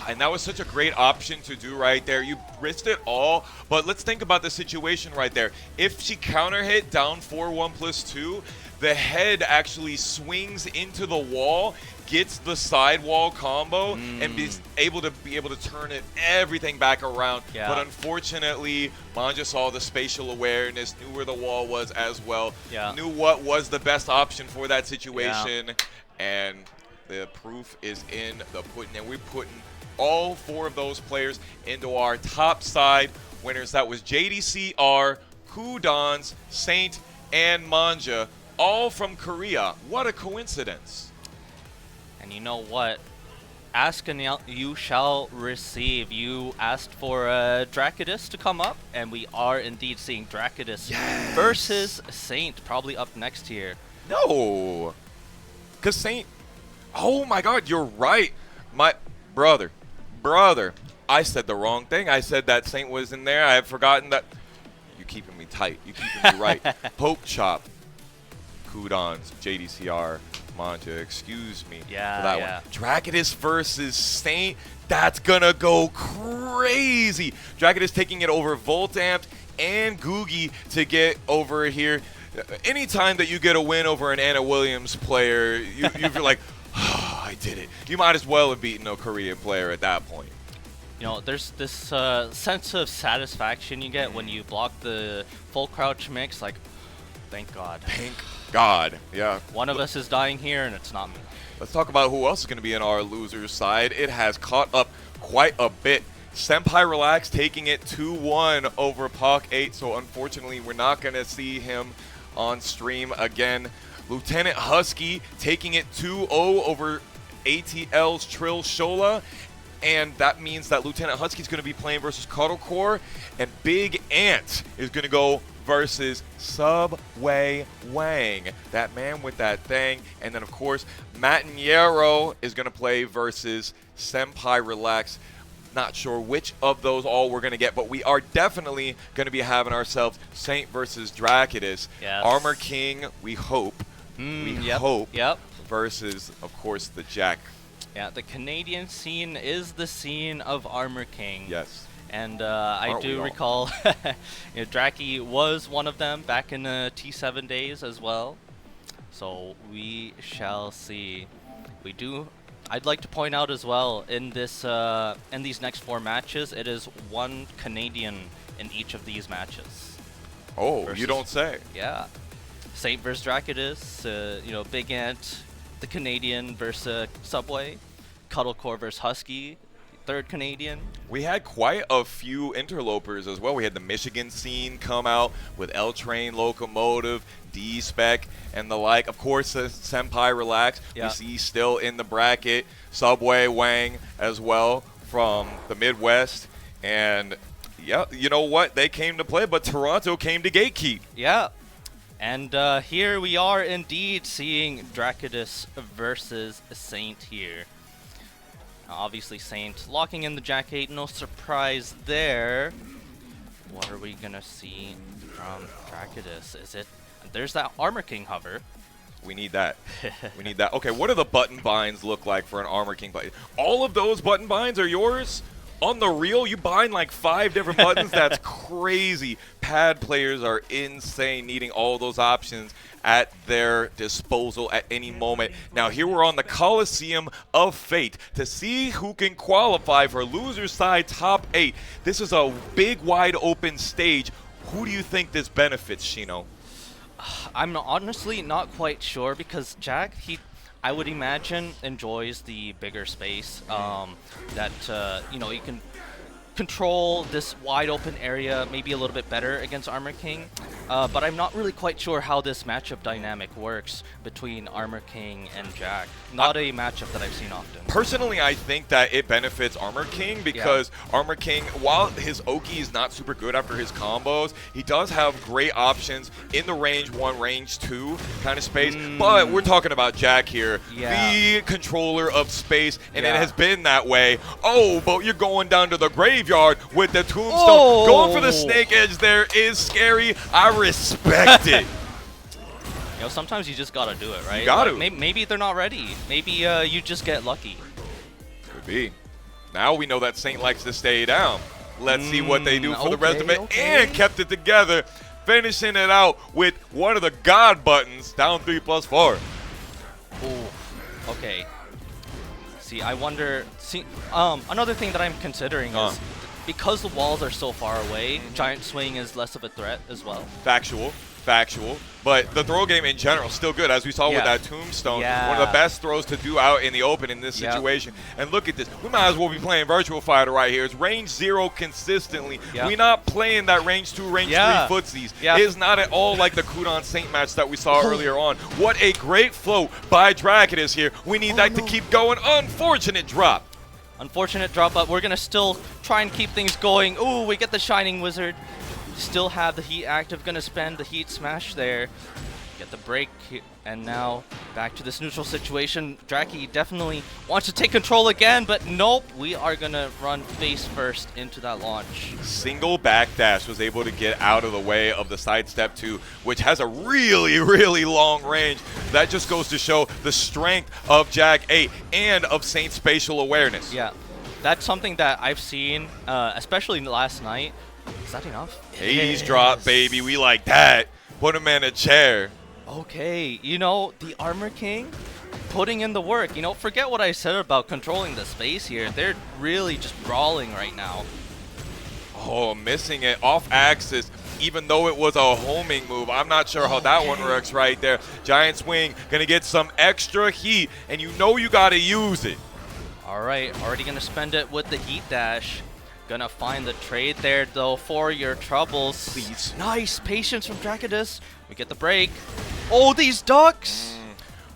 And that was such a great option to do right there. You risked it all, but let's think about the situation right there. If she counter hit down 4-1+2, the head actually swings into the wall, gets the sidewall combo, and be able to turn everything back around. But unfortunately, Mangja saw the spatial awareness, knew where the wall was as well, knew what was the best option for that situation, and the proof is in the pudding. And we're putting all 4 of those players into our top side winners. That was JDCR, Qudans, Saint, and Mangja, all from Korea. What a coincidence. And you know what? Ask and you shall receive. You asked for Drakidus to come up, and we are indeed seeing Drakidus versus Saint, probably up next here. No, because Saint. Oh my God, you're right, my brother. I said the wrong thing. I said that Saint was in there. I have forgotten that. You keeping me tight. You keeping me right. PokChop, Qudans, JDCR. Mangja, excuse me for that one. Drakidus versus Saint, that's gonna go crazy. Drakidus taking it over Voltamped and Googie to get over here. Anytime that you get a win over an Anna Williams player, you feel like, oh, I did it. You might as well have beaten a Korean player at that point. You know, there's this sense of satisfaction you get when you block the full crouch mix, like, thank God. Thank God, yeah. One of us is dying here, and it's not me. Let's talk about who else is going to be in our losers side. It has caught up quite a bit. Senpai Relax taking it 2-1 over PokChop, so unfortunately we're not going to see him on stream again. LtHusky taking it 2-0 over ATL's Trill Shola. And that means that LtHusky is going to be playing versus Cuddlecore, and BIGANT is going to go versus Subway Wang, that man with that thing. And then, of course, Mattinero is going to play versus Senpai Relax. Not sure which of those all we're going to get, but we are definitely going to be having ourselves Saint versus Drakidus. Yes. Armor King, we hope. Hope. Versus, of course, the Jack. Yeah, the Canadian scene is the scene of Armor King. Yes. And I do recall Draki was one of them back in the T7 days as well. So we shall see. I'd like to point out as well, in this in these next 4 matches, it is 1 Canadian in each of these matches. Oh, you don't say. Yeah. Saint versus Drakidus, you know, BIGANT, the Canadian versus Subway, Cuddlecore versus Husky, 3rd Canadian. We had quite a few interlopers as well. We had the Michigan scene come out with L Train, Locomotive, D-Spec, and the like. Of course, Senpai Relax. Yeah. We see still in the bracket Subway Wang as well from the Midwest. And, yeah, you know what? They came to play, but Toronto came to gatekeep. Yeah. And here we are indeed seeing Drakidus versus Saint here. Obviously Saint locking in the Jack 8, no surprise there. What are we gonna see from Drakidus? Is it, there's that Armor King hover. We need that. We need that. Okay, what do the button binds look like for an Armor King button? All of those button binds are yours? On the real, you bind like 5 different buttons? That's crazy. Pad players are insane, needing all those options at their disposal at any moment. Now, here we're on the Coliseum of Fate to see who can qualify for loser side top 8. This is a big, wide open stage. Who do you think this benefits, Shino? I'm honestly not quite sure, because Jack, I would imagine, enjoys the bigger space, that you know, you can control this wide open area maybe a little bit better against Armor King, but I'm not really quite sure how this matchup dynamic works between Armor King and Jack. Not a matchup that I've seen often. Personally, I think that it benefits Armor King because Armor King, while his Oki is not super good after his combos, he does have great options in the range 1, range 2 kind of space. But we're talking about Jack here, the controller of space, and it has been that way. Oh, but you're going down to the graveyard with the tombstone. Going for the snake edge there is scary. I respect it. You know, sometimes you just gotta do it, right? You gotta. Like, maybe they're not ready. Maybe you just get lucky. Could be. Now we know that Saint likes to stay down. Let's see what they do for the rest of it. And kept it together, finishing it out with one of the God buttons, down 3+4. Ooh, okay. See, I wonder. See, another thing that I'm considering is, because the walls are so far away, Giant Swing is less of a threat as well. Factual. factual, but the throw game in general still good, as we saw with that tombstone. One of the best throws to do out in the open in this situation. And look at this. We might as well be playing Virtual Fighter right here. It's range 0 consistently. We're not playing that range 2, range 3 footsies. It is not at all like the Qudans Saint match that we saw earlier on. What a great flow by Drakidus here. We need that to keep going. Unfortunate drop. Unfortunate drop, but we're going to still try and keep things going. Ooh, we get the Shining Wizard. Still have the heat active, gonna spend the heat smash there. Get the break, and now back to this neutral situation. Draki definitely wants to take control again, but nope, we are gonna run face first into that launch. Single backdash was able to get out of the way of the sidestep 2, which has a really, really long range. That just goes to show the strength of Jag 8 and of Saint's spatial awareness. Yeah, that's something that I've seen, especially last night. Is that enough? Hades drop, baby. We like that. Put him in a chair. Okay, you know, the Armor King putting in the work. You know, forget what I said about controlling the space here. They're really just brawling right now. Oh, missing it off axis, even though it was a homing move. I'm not sure how that one works right there. Giant swing, gonna get some extra heat, and you know you gotta use it. All right, already gonna spend it with the heat dash. Gonna find the trade there, though, for your troubles. Please. Nice patience from Drakidus. We get the break. Oh, these ducks!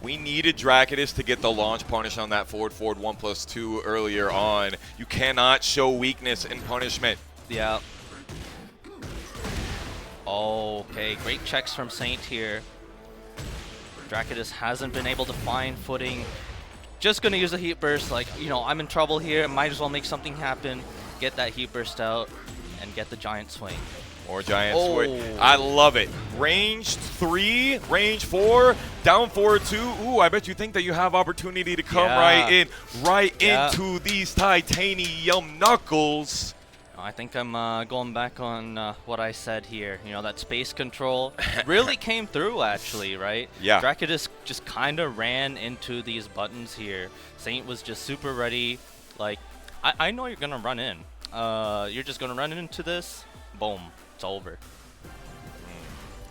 We needed Drakidus to get the launch punish on that forward 1+2 earlier on. You cannot show weakness in punishment. Yeah. Okay, great checks from Saint here. Drakidus hasn't been able to find footing. Just gonna use a heat burst, like, you know, I'm in trouble here. Might as well make something happen. Get that heat burst out and get the giant swing. Or giant swing. I love it. Range 3, range 4, down forward 2. Ooh, I bet you think that you have opportunity to come right into these titanium knuckles. I think I'm going back on what I said here. You know, that space control really came through, actually, right? Yeah. Drakidus just kind of ran into these buttons here. Saint was just super ready. Like, I know you're going to run in. You're just going to run into this. Boom. It's over.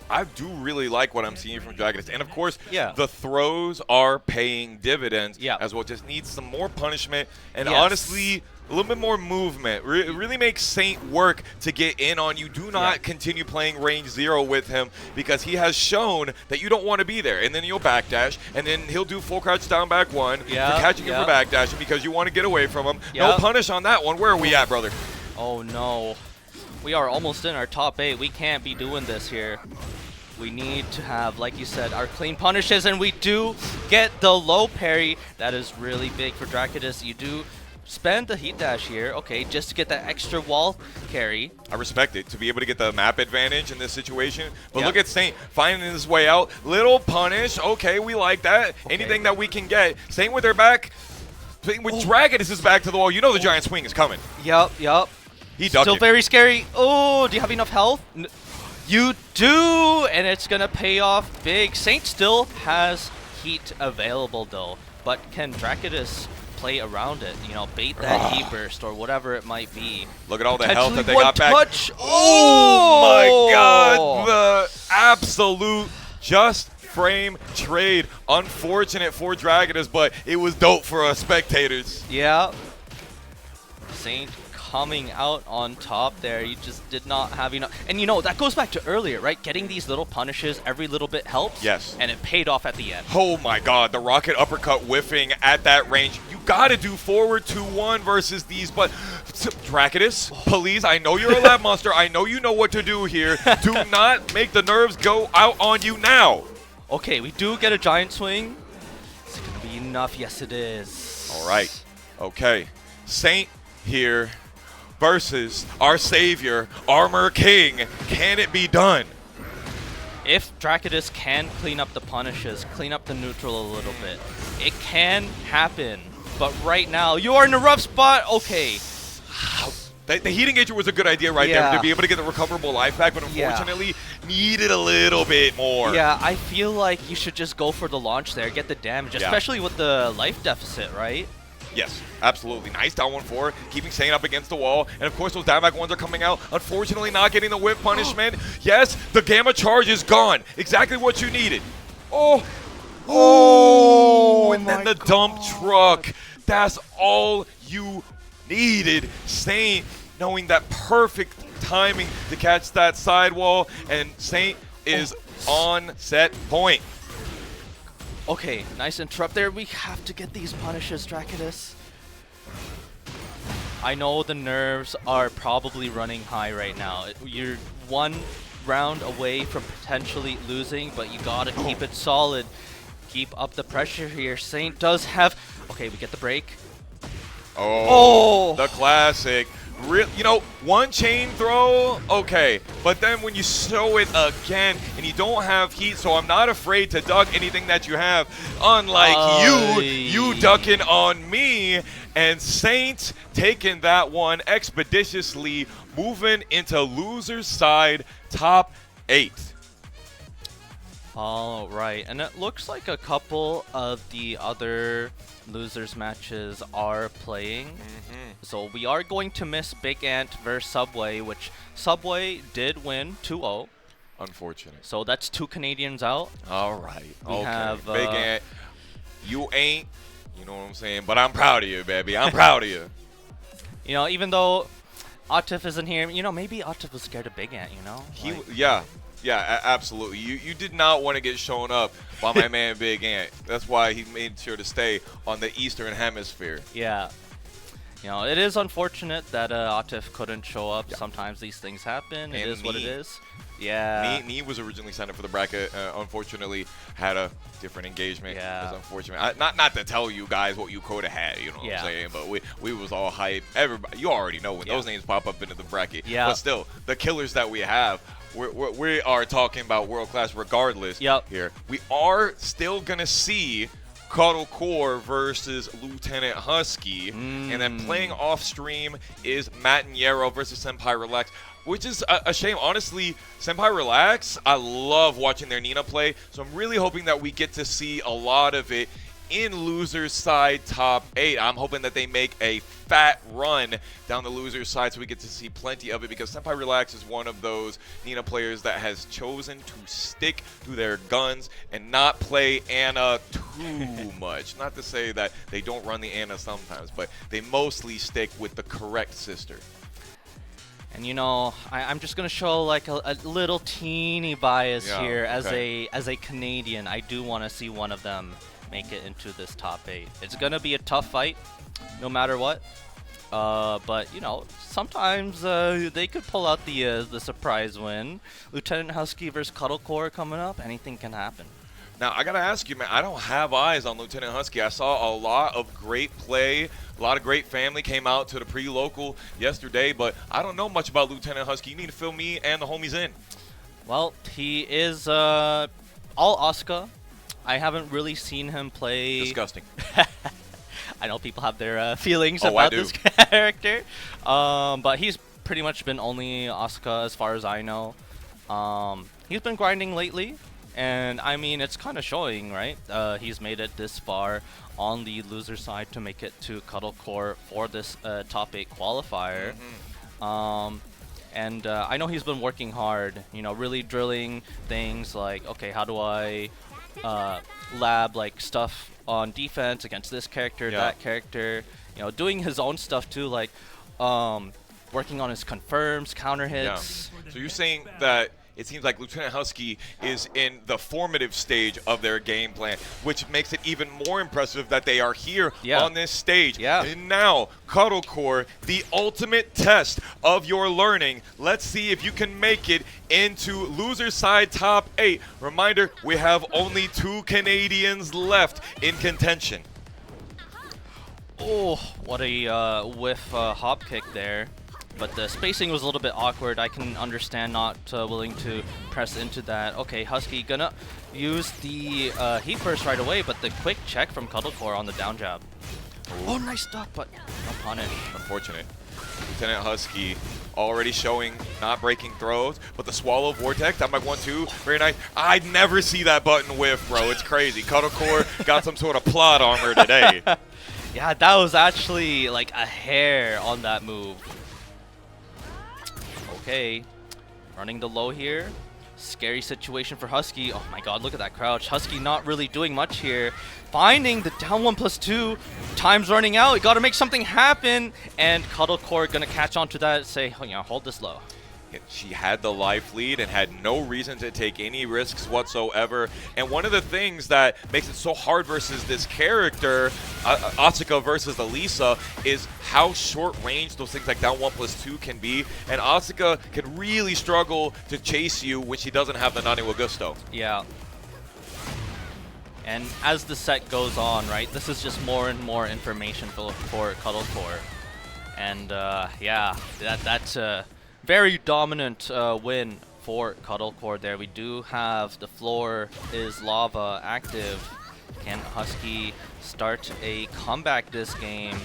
I do really like what I'm seeing from Drakidus. And, of course, Yeah. the throws are paying dividends Yeah. as well. Just needs some more punishment and, honestly, a little bit more movement. It really makes Saint work to get in on you. Do not continue playing range 0 with him because he has shown that you don't want to be there. And then you'll backdash, and then he'll do full crouch down back 1 for catching you for backdashing because you want to get away from him. No punish on that one. Where are we at, brother? Oh, no. We are almost in our top 8. We can't be doing this here. We need to have, like you said, our clean punishes, and we do get the low parry. That is really big for Drakidus. You do spend the heat dash here, okay, just to get that extra wall carry. I respect it, to be able to get the map advantage in this situation. But look at Saint finding his way out. Little punish, okay, we like that. Anything that we can get. Saint with their back, with Drakidus' back to the wall, you know the giant swing is coming. Yup. He ducked Still it. very scary. Oh, do you have enough health? You do, and it's going to pay off big. Saint still has heat available, though. But can Drakidus play around it? You know, bait that heat burst or whatever it might be. Look at all the health that they got back. Touch. Oh my God, the absolute just frame trade. Unfortunate for Drakidus, but it was dope for us spectators. Yeah. Saint coming out on top there. You just did not have enough. And you know, that goes back to earlier, right? Getting these little punishes, every little bit helps. Yes. And it paid off at the end. Oh my God, the rocket uppercut whiffing at that range. You gotta do forward 2-1 versus these, but Drakidus, please, I know you're a lab monster. I know you know what to do here. Do not make the nerves go out on you now. Okay, we do get a giant swing. Is it gonna be enough? Yes, it is. All right. Okay. Saint here versus our savior, Armor King. Can it be done? If Drakidus can clean up the punishes, clean up the neutral a little bit, it can happen. But right now, you are in a rough spot. Okay. The heat engager was a good idea right there to be able to get the recoverable life back, but unfortunately needed a little bit more. Yeah, I feel like you should just go for the launch there, get the damage, especially with the life deficit, right? Yes, absolutely. Nice down 1-4, keeping Saint up against the wall. And of course, those down back ones are coming out. Unfortunately, not getting the whip punishment. Yes, the Gamma Charge is gone. Exactly what you needed. Oh, and then the dump truck. That's all you needed. Saint knowing that perfect timing to catch that sidewall, and Saint is on set point. Okay, nice interrupt there. We have to get these punishes, Drakidus. I know the nerves are probably running high right now. You're one round away from potentially losing, but you gotta keep it solid. Keep up the pressure here. Saint does have... Okay, we get the break. Oh, the classic. You know, one chain throw, okay, but then when you show it again and you don't have heat, so I'm not afraid to duck anything that you have, unlike you ducking on me, and Saint taking that one expeditiously, moving into loser's side, top 8. All right, and it looks like a couple of the other losers matches are playing. So we are going to miss BIGANT versus Subway, which Subway did win 2-0. Unfortunate. So that's 2 Canadians out. All right. We have BIGANT, you ain't, you know what I'm saying, but I'm proud of you, baby. I'm proud of you. You know, even though Atif isn't here, you know, maybe Atif was scared of BIGANT, you know? Yeah, absolutely. You did not want to get shown up by my man Big Ant. That's why he made sure to stay on the Eastern Hemisphere. Yeah. You know, it is unfortunate that Atif couldn't show up. Yeah. Sometimes these things happen. And it is what it is. Yeah. Nee was originally signed up for the bracket. Unfortunately, had a different engagement. Yeah. It's unfortunate. Not to tell you guys what you could have had, you know what I'm saying? But we was all hype. Everybody, you already know when those names pop up into the bracket. Yeah. But still, the killers that we have, we are talking about world class regardless. Here, we are still gonna see Cuddle Core versus LtHusky, and then playing off stream is Mattinero versus Senpai Relax, which is a shame. Honestly, Senpai Relax, I love watching their Nina play, so I'm really hoping that we get to see a lot of it in losers side top 8. I'm hoping that they make a fat run down the losers side so we get to see plenty of it, because Senpai Relax is one of those Nina players that has chosen to stick to their guns and not play Anna too much. Not to say that they don't run the Anna sometimes, but they mostly stick with the correct sister. And you know, I'm just gonna show like a little teeny bias here as a Canadian. I do want to see one of them make it into this top 8. It's gonna be a tough fight, no matter what. But you know, sometimes they could pull out the surprise win. LtHusky versus Cuddlecore coming up. Anything can happen. Now, I got to ask you, man, I don't have eyes on LtHusky. I saw a lot of great play. A lot of great family came out to the pre-local yesterday, but I don't know much about LtHusky. You need to fill me and the homies in. Well, he is all Asuka. I haven't really seen him play. Disgusting. I know people have their feelings about this character, but he's pretty much been only Asuka as far as I know. He's been grinding lately, and I mean, it's kind of showing, right? He's made it this far on the loser side to make it to Cuddlecore for this top 8 qualifier. And I know he's been working hard, you know, really drilling things like, okay, how do I lab like stuff on defense against this character, that character, you know, doing his own stuff too, like working on his confirms, counter hits. So you're saying that it seems like LtHusky is in the formative stage of their game plan, which makes it even more impressive that they are here on this stage. And now, Cuddlecore, the ultimate test of your learning. Let's see if you can make it into loser side top 8. Reminder, we have only 2 Canadians left in contention. Oh, what a whiff hop kick there. But the spacing was a little bit awkward. I can understand not willing to press into that. Okay, Husky gonna use the heat burst right away, but the quick check from Cuddlecore on the down jab. Oh, nice duck, but no punish. Unfortunate. LtHusky already showing not breaking throws, but the swallow vortex, that might 1-2, very nice. I'd never see that button whiff, bro. It's crazy. Cuddlecore got some sort of plot armor today. Yeah, that was actually like a hair on that move. Okay, running the low here. Scary situation for Husky. Oh my god, look at that crouch. Husky not really doing much here. Finding the down 1+2. Time's running out. You gotta make something happen. And Cuddlecore gonna catch on to that, say, oh, you know, hold this low. She had the life lead and had no reason to take any risks whatsoever. And one of the things that makes it so hard versus this character, Asuka versus Elisa, is how short range those things like down 1+2 can be. And Asuka can really struggle to chase you when she doesn't have the Nani wa Gusto. Yeah. And as the set goes on, right, this is just more and more information for Cuddlecore. And yeah, that's a very dominant win for Cuddlecore there. We do have the floor is lava active. Can Husky start a comeback this game?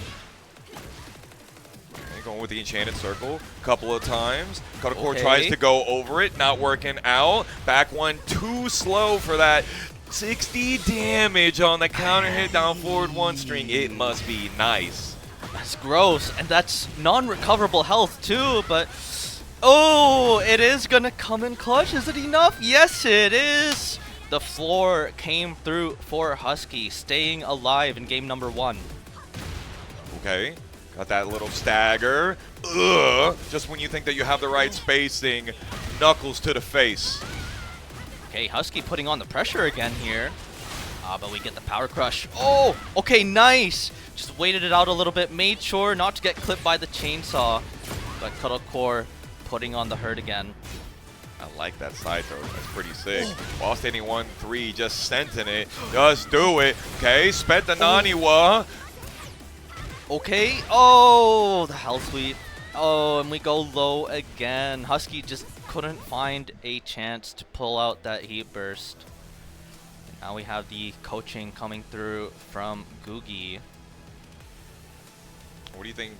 Going with the Enchanted Circle a couple of times. Cuddlecore tries to go over it, not working out. Back one too slow for that. 60 damage on the counter hit down forward one string. It must be nice. That's gross, and that's non-recoverable health too, but oh, it is gonna come in clutch. Is it enough? Yes, it is. The floor came through for Husky, staying alive in game number 1. Okay, got that little stagger. Ugh. Just when you think that you have the right spacing, knuckles to the face. Okay, Husky putting on the pressure again here. But we get the power crush. Oh, okay, nice. Just waited it out a little bit, made sure not to get clipped by the chainsaw. But Cuddlecore putting on the hurt again. I like that side throw. That's pretty sick. While standing 1-3, just senting it. Just do it. Okay, spent the Naniwa. Okay. Oh, the health sweep. Oh, and we go low again. Husky just couldn't find a chance to pull out that heat burst. Now we have the coaching coming through from Googie. What do you think?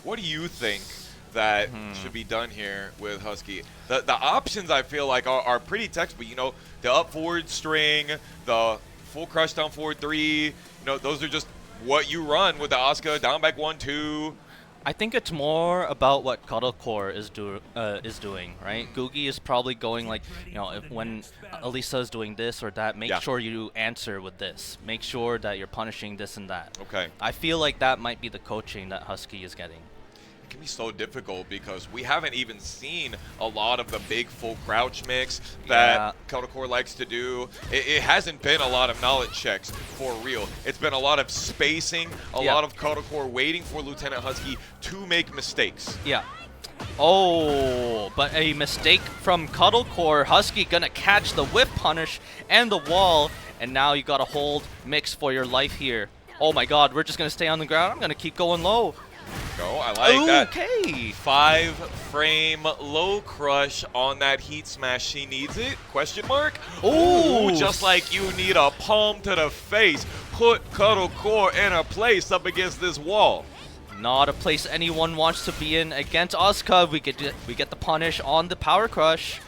What do you think that should be done here with Husky? The options I feel like are pretty textbook. You know, the up forward string, the full crush down forward 3. You know, those are just what you run with the Asuka down back 1-2. I think it's more about what Cuddlecore is doing, right? Googie is probably going like, you know, when Elisa is doing this or that, make sure you answer with this. Make sure that you're punishing this and that. Okay. I feel like that might be the coaching that Husky is getting. It can be so difficult because we haven't even seen a lot of the big full crouch mix that Cuddlecore likes to do. It hasn't been a lot of knowledge checks for real. It's been a lot of spacing, a lot of Cuddlecore waiting for Lieutenant Husky to make mistakes. Yeah. Oh, but a mistake from Cuddlecore. Husky gonna catch the whip punish and the wall, and now you gotta hold mix for your life here. Oh my god, we're just gonna stay on the ground. I'm gonna keep going low. Go, I like that. Okay. 5-frame low crush on that heat smash. She needs it? Question mark? Ooh, just like you need a palm to the face. Put Cuddlecore in a place up against this wall. Not a place anyone wants to be in against Asuka. We get the punish on the power crush.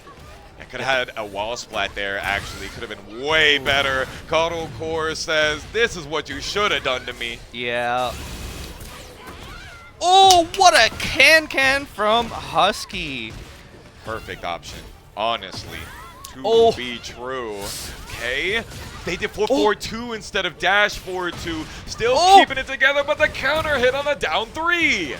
I could have had a wall splat there, actually. Could have been way better. Cuddlecore says, this is what you should have done to me. Yeah. Oh, what a can from Husky. Perfect option, honestly, to be true. Okay, they did forward 2 instead of dash forward 2. Still keeping it together, but the counter hit on the down 3.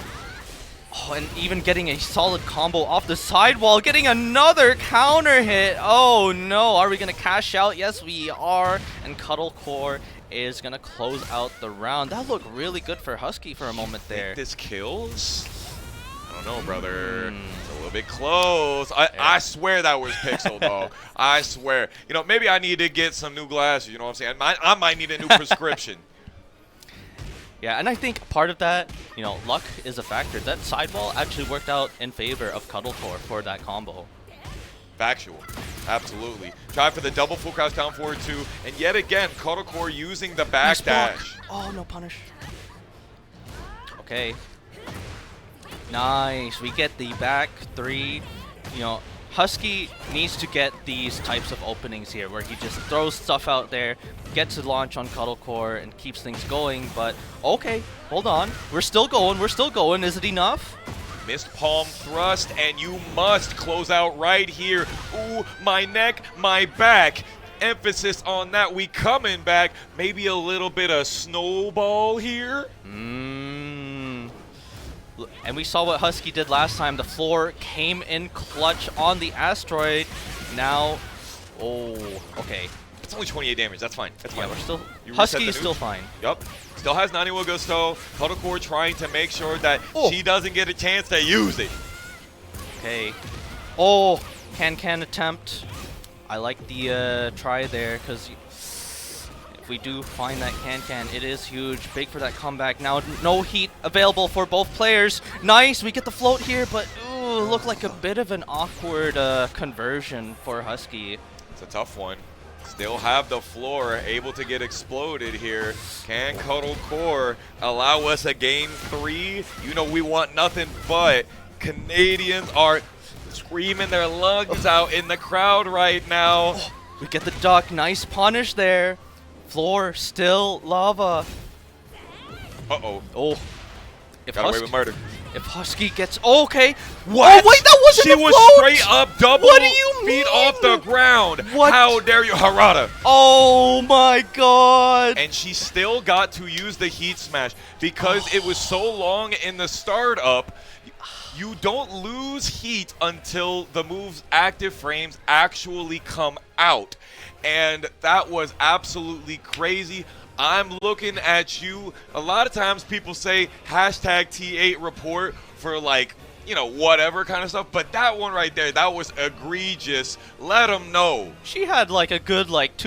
Oh, and even getting a solid combo off the sidewall, getting another counter hit. Oh no, are we gonna cash out? Yes, we are. And Cuddlecore is gonna close out the round. That looked really good for Husky for a moment there. Think this kills? I don't know, brother. It's a little bit close. I swear that was Pixel, though. I swear. You know, maybe I need to get some new glasses. You know what I'm saying? I might need a new prescription. Yeah, and I think part of that, you know, luck is a factor. That sidewall actually worked out in favor of Cuddlecore for that combo. Factual. Absolutely. Try for the double full crouch down forward 2. And yet again, Cuddlecore using the back dash. Oh, no punish. Okay. Nice. We get the back 3. You know, Husky needs to get these types of openings here where he just throws stuff out there, gets a launch on Cuddlecore, and keeps things going. But okay, hold on. We're still going. We're still going. Is it enough? Missed palm thrust, and you must close out right here. Ooh, my neck, my back. Emphasis on that. We coming back. Maybe a little bit of snowball here. And we saw what Husky did last time. The floor came in clutch on the asteroid. Now, oh, okay. It's only 28 damage. That's fine. That's fine. Yeah, we're still. You Husky reset is the still nuke. fine. Yup. Still has 91 Gusto. Cuddlecore trying to make sure that she doesn't get a chance to use it. Okay. Oh, can attempt. I like the try there because if we do find that can, it is huge. Big for that comeback. Now, no heat available for both players. Nice, we get the float here, but ooh, looked like a bit of an awkward conversion for Husky. It's a tough one. Still have the floor, able to get exploded here. Can Cuddlecore allow us a game 3? You know we want nothing but Canadians are screaming their lungs out in the crowd right now. Oh, we get the duck. Nice punish there. Floor still lava. Uh-oh. Oh. Got away with murder. If Husky gets... Oh, okay. What? Oh, wait, that wasn't She the was float! straight up double What do you feet mean? off the ground. What? How dare you, Harada. Oh, my God. And she still got to use the heat smash because it was so long in the startup. You don't lose heat until the move's active frames actually come out. And that was absolutely crazy. I'm looking at you. A lot of times people say hashtag T8 report for like, you know, whatever kind of stuff. But that one right there, that was egregious. Let them know. She had like a good like 2